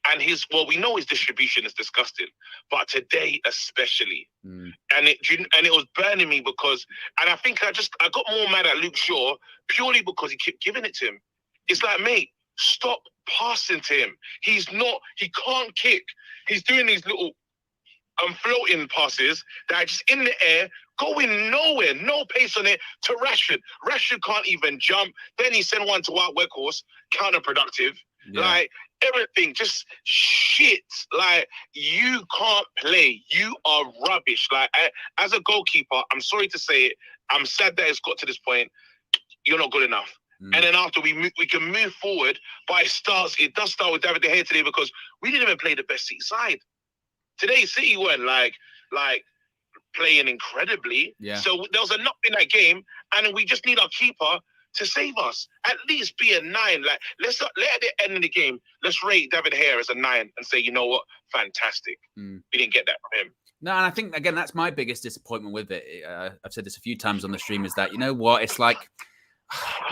and we know his distribution is disgusting, but today especially, and it was burning me because, and I think I got more mad at Luke Shaw purely because he kept giving it to him. It's like, mate, stop passing to him. He can't kick. He's doing these little floating passes that are just in the air, going nowhere, no pace on it, to Rashford. Rashford can't even jump. Then he sent one to Wout Weghorst, counterproductive. Yeah. Like, everything, just shit. Like, you can't play. You are rubbish. Like, as a goalkeeper, I'm sorry to say it, I'm sad that it's got to this point. You're not good enough. And then after we can move forward, but it does start with David De Gea today because we didn't even play the best City side. Today, City weren't like playing incredibly. Yeah. So there was enough in that game, and we just need our keeper to save us. At least be a 9. Like, let's let at the end of the game, let's rate David De Gea as a 9 and say, you know what, fantastic. We didn't get that from him. No, and I think again that's my biggest disappointment with it. I've said this a few times on the stream. Is that, you know what, it's like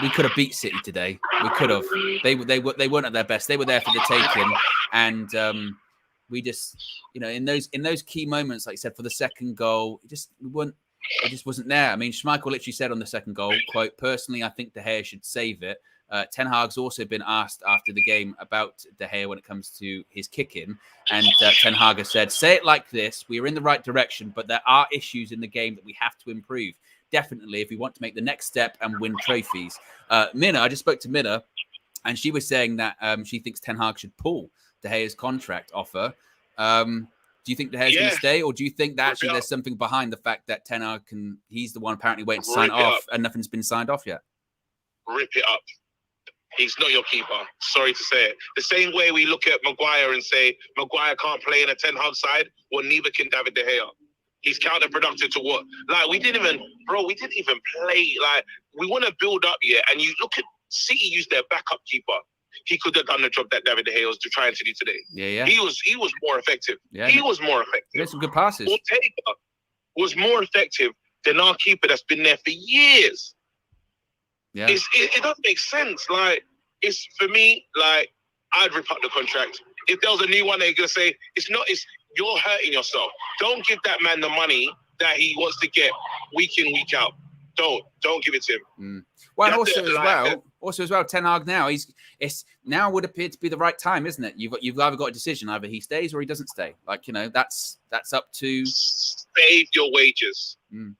we could have beat City today. We could have. They weren't at their best. They were there for the taking, and we just, you know, in those key moments, like you said, for the second goal, it just wasn't there. I mean, Schmeichel literally said on the second goal, quote, "Personally, I think De Gea should save it." Ten Hag's also been asked after the game about De Gea when it comes to his kicking, and Ten Hag has said, "Say it like this: we are in the right direction, but there are issues in the game that we have to improve. Definitely, if we want to make the next step and win trophies." Minna, I just spoke to Minna, and she was saying that she thinks Ten Hag should pull De Gea's contract offer. Do you think De Gea's going to stay, or do you think that actually there's something behind the fact that Ten Hag he's the one apparently waiting to sign off and nothing's been signed off yet? Rip it up. He's not your keeper. Sorry to say it. The same way we look at Maguire and say Maguire can't play in a Ten Hag side, well, neither can David De Gea. He's counterproductive to what? Like, we didn't even play. Like, we want to build up, and you look at City use their backup keeper. He could have done the job that David De Gea was trying to do today. Yeah. He was more effective. Yeah, he was more effective. He had some good passes. Ortega was more effective than our keeper that's been there for years. Yeah. It doesn't make sense. Like, it's, for me, like, I'd rip up the contract. If there was a new one, they're going to say, you're hurting yourself. Don't give that man the money that he wants to get week in, week out. Don't give it to him. Well, and also as well, Ten Hag now, it's now would appear to be the right time, isn't it? You've either got a decision, either he stays or he doesn't stay. Like, you know, that's up to save your wages. You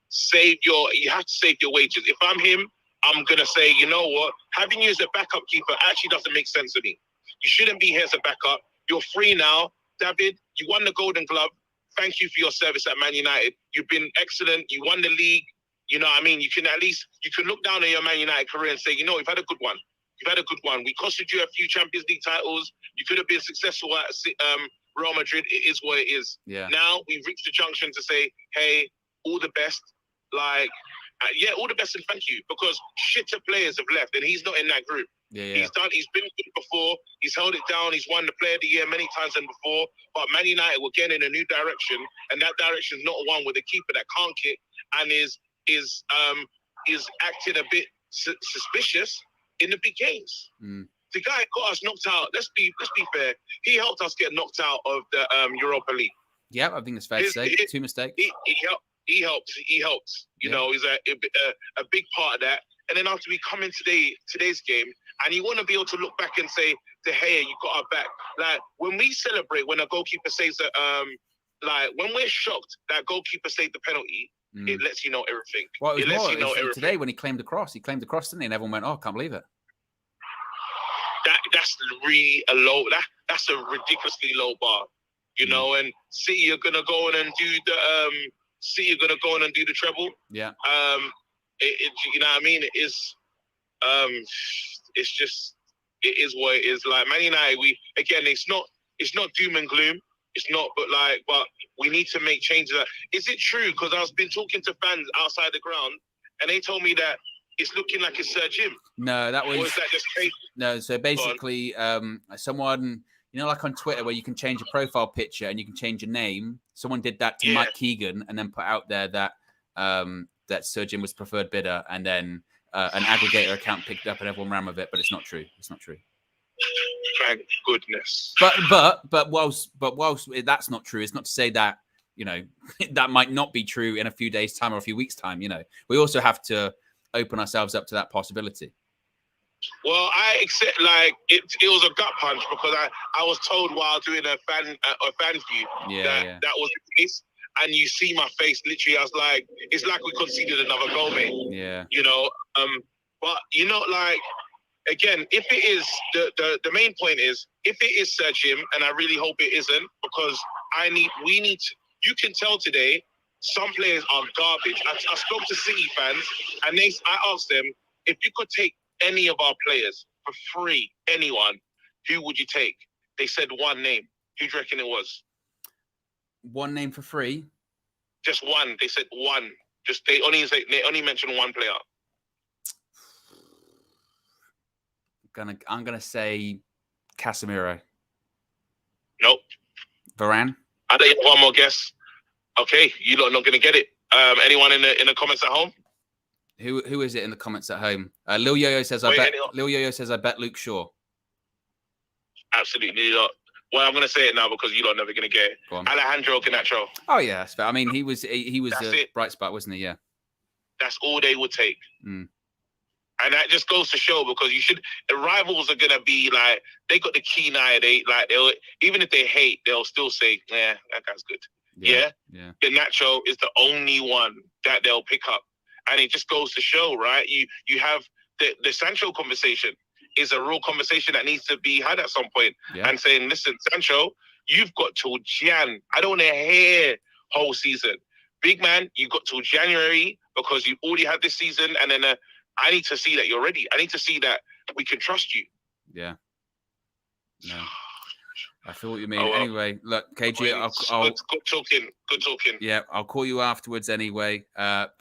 have to save your wages. If I'm him, I'm gonna say, you know what, having you as a backup keeper actually doesn't make sense to me. You shouldn't be here as a backup. You're free now, David. You won the Golden Glove. Thank you for your service at Man United. You've been excellent. You won the league. You know what I mean? You can look down on your Man United career and say, you know, you've had a good one. We costed you a few Champions League titles. You could have been successful at Real Madrid. It is what it is. Yeah. Now we've reached the junction to say, hey, all the best. Like, Yeah, all the best and thank you, because shitter players have left and he's not in that group. Yeah. He's been good before. He's held it down. He's won the Player of the Year many times than before. But Man United were getting in a new direction, and that direction is not one with a keeper that can't kick and is acting a bit suspicious in the big games. The guy got us knocked out. Let's be fair. He helped us get knocked out of the Europa League. Yeah, I think it's fair to say. 2 mistakes. He helped. You know, he's a big part of that. And then after we come in today's game, and you want to be able to look back and say, De Gea, you got our back. Like, when we celebrate when a goalkeeper saves like, when we're shocked that goalkeeper saved the penalty, it lets you know everything. Well, it lets you know everything. Today when he claimed the cross, didn't he? And everyone went, oh, I can't believe it. That's really a low. That's a ridiculously low bar, you know. And City are gonna go on and do the treble. Yeah. You know what I mean? It is. It is what it is. Like Man United, it's not doom and gloom. It's not, but we need to make changes. Is it true? Because I've been talking to fans outside the ground, and they told me that it's looking like it's Sir Jim. No, that was. Or is that just crazy? No, so basically, someone, you know, like on Twitter where you can change your profile picture and you can change your name. Someone did that to Mike Keegan and then put out there that that Sir Jim was preferred bidder, and then an aggregator account picked up and everyone ran with it, but it's not true. It's not true. Thank goodness. But whilst that's not true, it's not to say that, you know, that might not be true in a few days' time or a few weeks' time. You know, we also have to open ourselves up to that possibility. Well, I accept, like, it was a gut punch, because I was told while doing a fan view that was the case. And you see my face, literally, I was like, it's like we conceded another goal, mate. Yeah. You know, but, you know, like, again, if it is, the main point is, if it is Sir Jim, and I really hope it isn't, because we need to, you can tell today, some players are garbage. I spoke to City fans, and I asked them, if you could take any of our players for free, anyone, who would you take? They said one name. Who do you reckon it was? One name for free? Just one. They said one. They only mentioned one player. I'm gonna say Casemiro. Nope. Varane. I think one more guess. Okay, you lot are not gonna get it. Anyone in the comments at home? Who is it in the comments at home? Lil Yo-Yo says I bet Luke Shaw. Absolutely not. Well, I'm going to say it now because you lot are never going to get it. Alejandro Garnacho. Oh yeah, that's fair. I mean, he was a bright spot, wasn't he? Yeah. That's all they would take. And that just goes to show, because the rivals are going to be like, they got the keen eye. They'll even if they hate, they'll still say, yeah, that guy's good. Yeah. Garnacho is the only one that they'll pick up. And it just goes to show, right? You have the Sancho conversation is a real conversation that needs to be had at some point. And saying, listen, Sancho, you've got till Jan. I don't want to hear whole season. Big man, you got till January, because you already had this season. And then I need to see that you're ready. I need to see that we can trust you. Yeah. No. I feel what you mean. Anyway, look, KG, Good talking. Yeah, I'll call you afterwards anyway.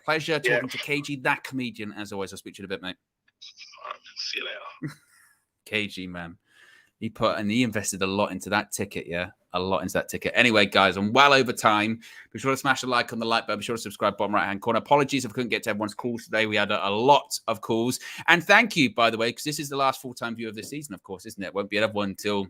Pleasure talking to KG, that comedian. As always, I'll speak to you in a bit, mate. See you later. KG, man. He invested a lot into that ticket, a lot into that ticket. Anyway, guys, I'm well over time. Be sure to smash a like on the like button. Be sure to subscribe, bottom right-hand corner. Apologies if I couldn't get to everyone's calls today. We had a lot of calls. And thank you, by the way, because this is the last full-time view of this season, of course, isn't it? Won't be another one until...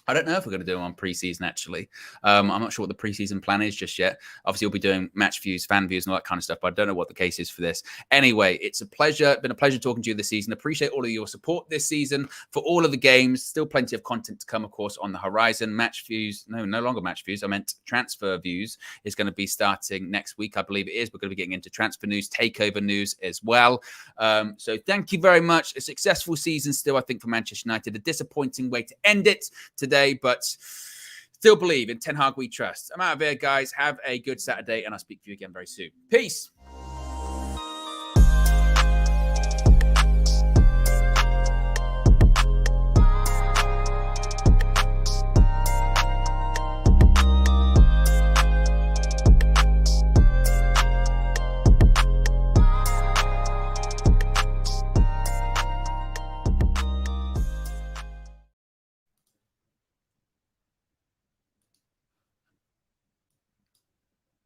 I don't know if we're going to do them on preseason, actually. I'm not sure what the preseason plan is just yet. Obviously, we'll be doing match views, fan views, and all that kind of stuff, but I don't know what the case is for this. Anyway, it's been a pleasure talking to you this season. Appreciate all of your support this season for all of the games. Still plenty of content to come, of course, on the horizon. Match views, no longer match views. I meant transfer views is going to be starting next week, I believe it is. We're going to be getting into transfer news, takeover news as well. So thank you very much. A successful season still, I think, for Manchester United. A disappointing way to end it today, but still believe in Ten Hag we trust. I'm out of here, guys. Have a good Saturday, and I'll speak to you again very soon. Peace.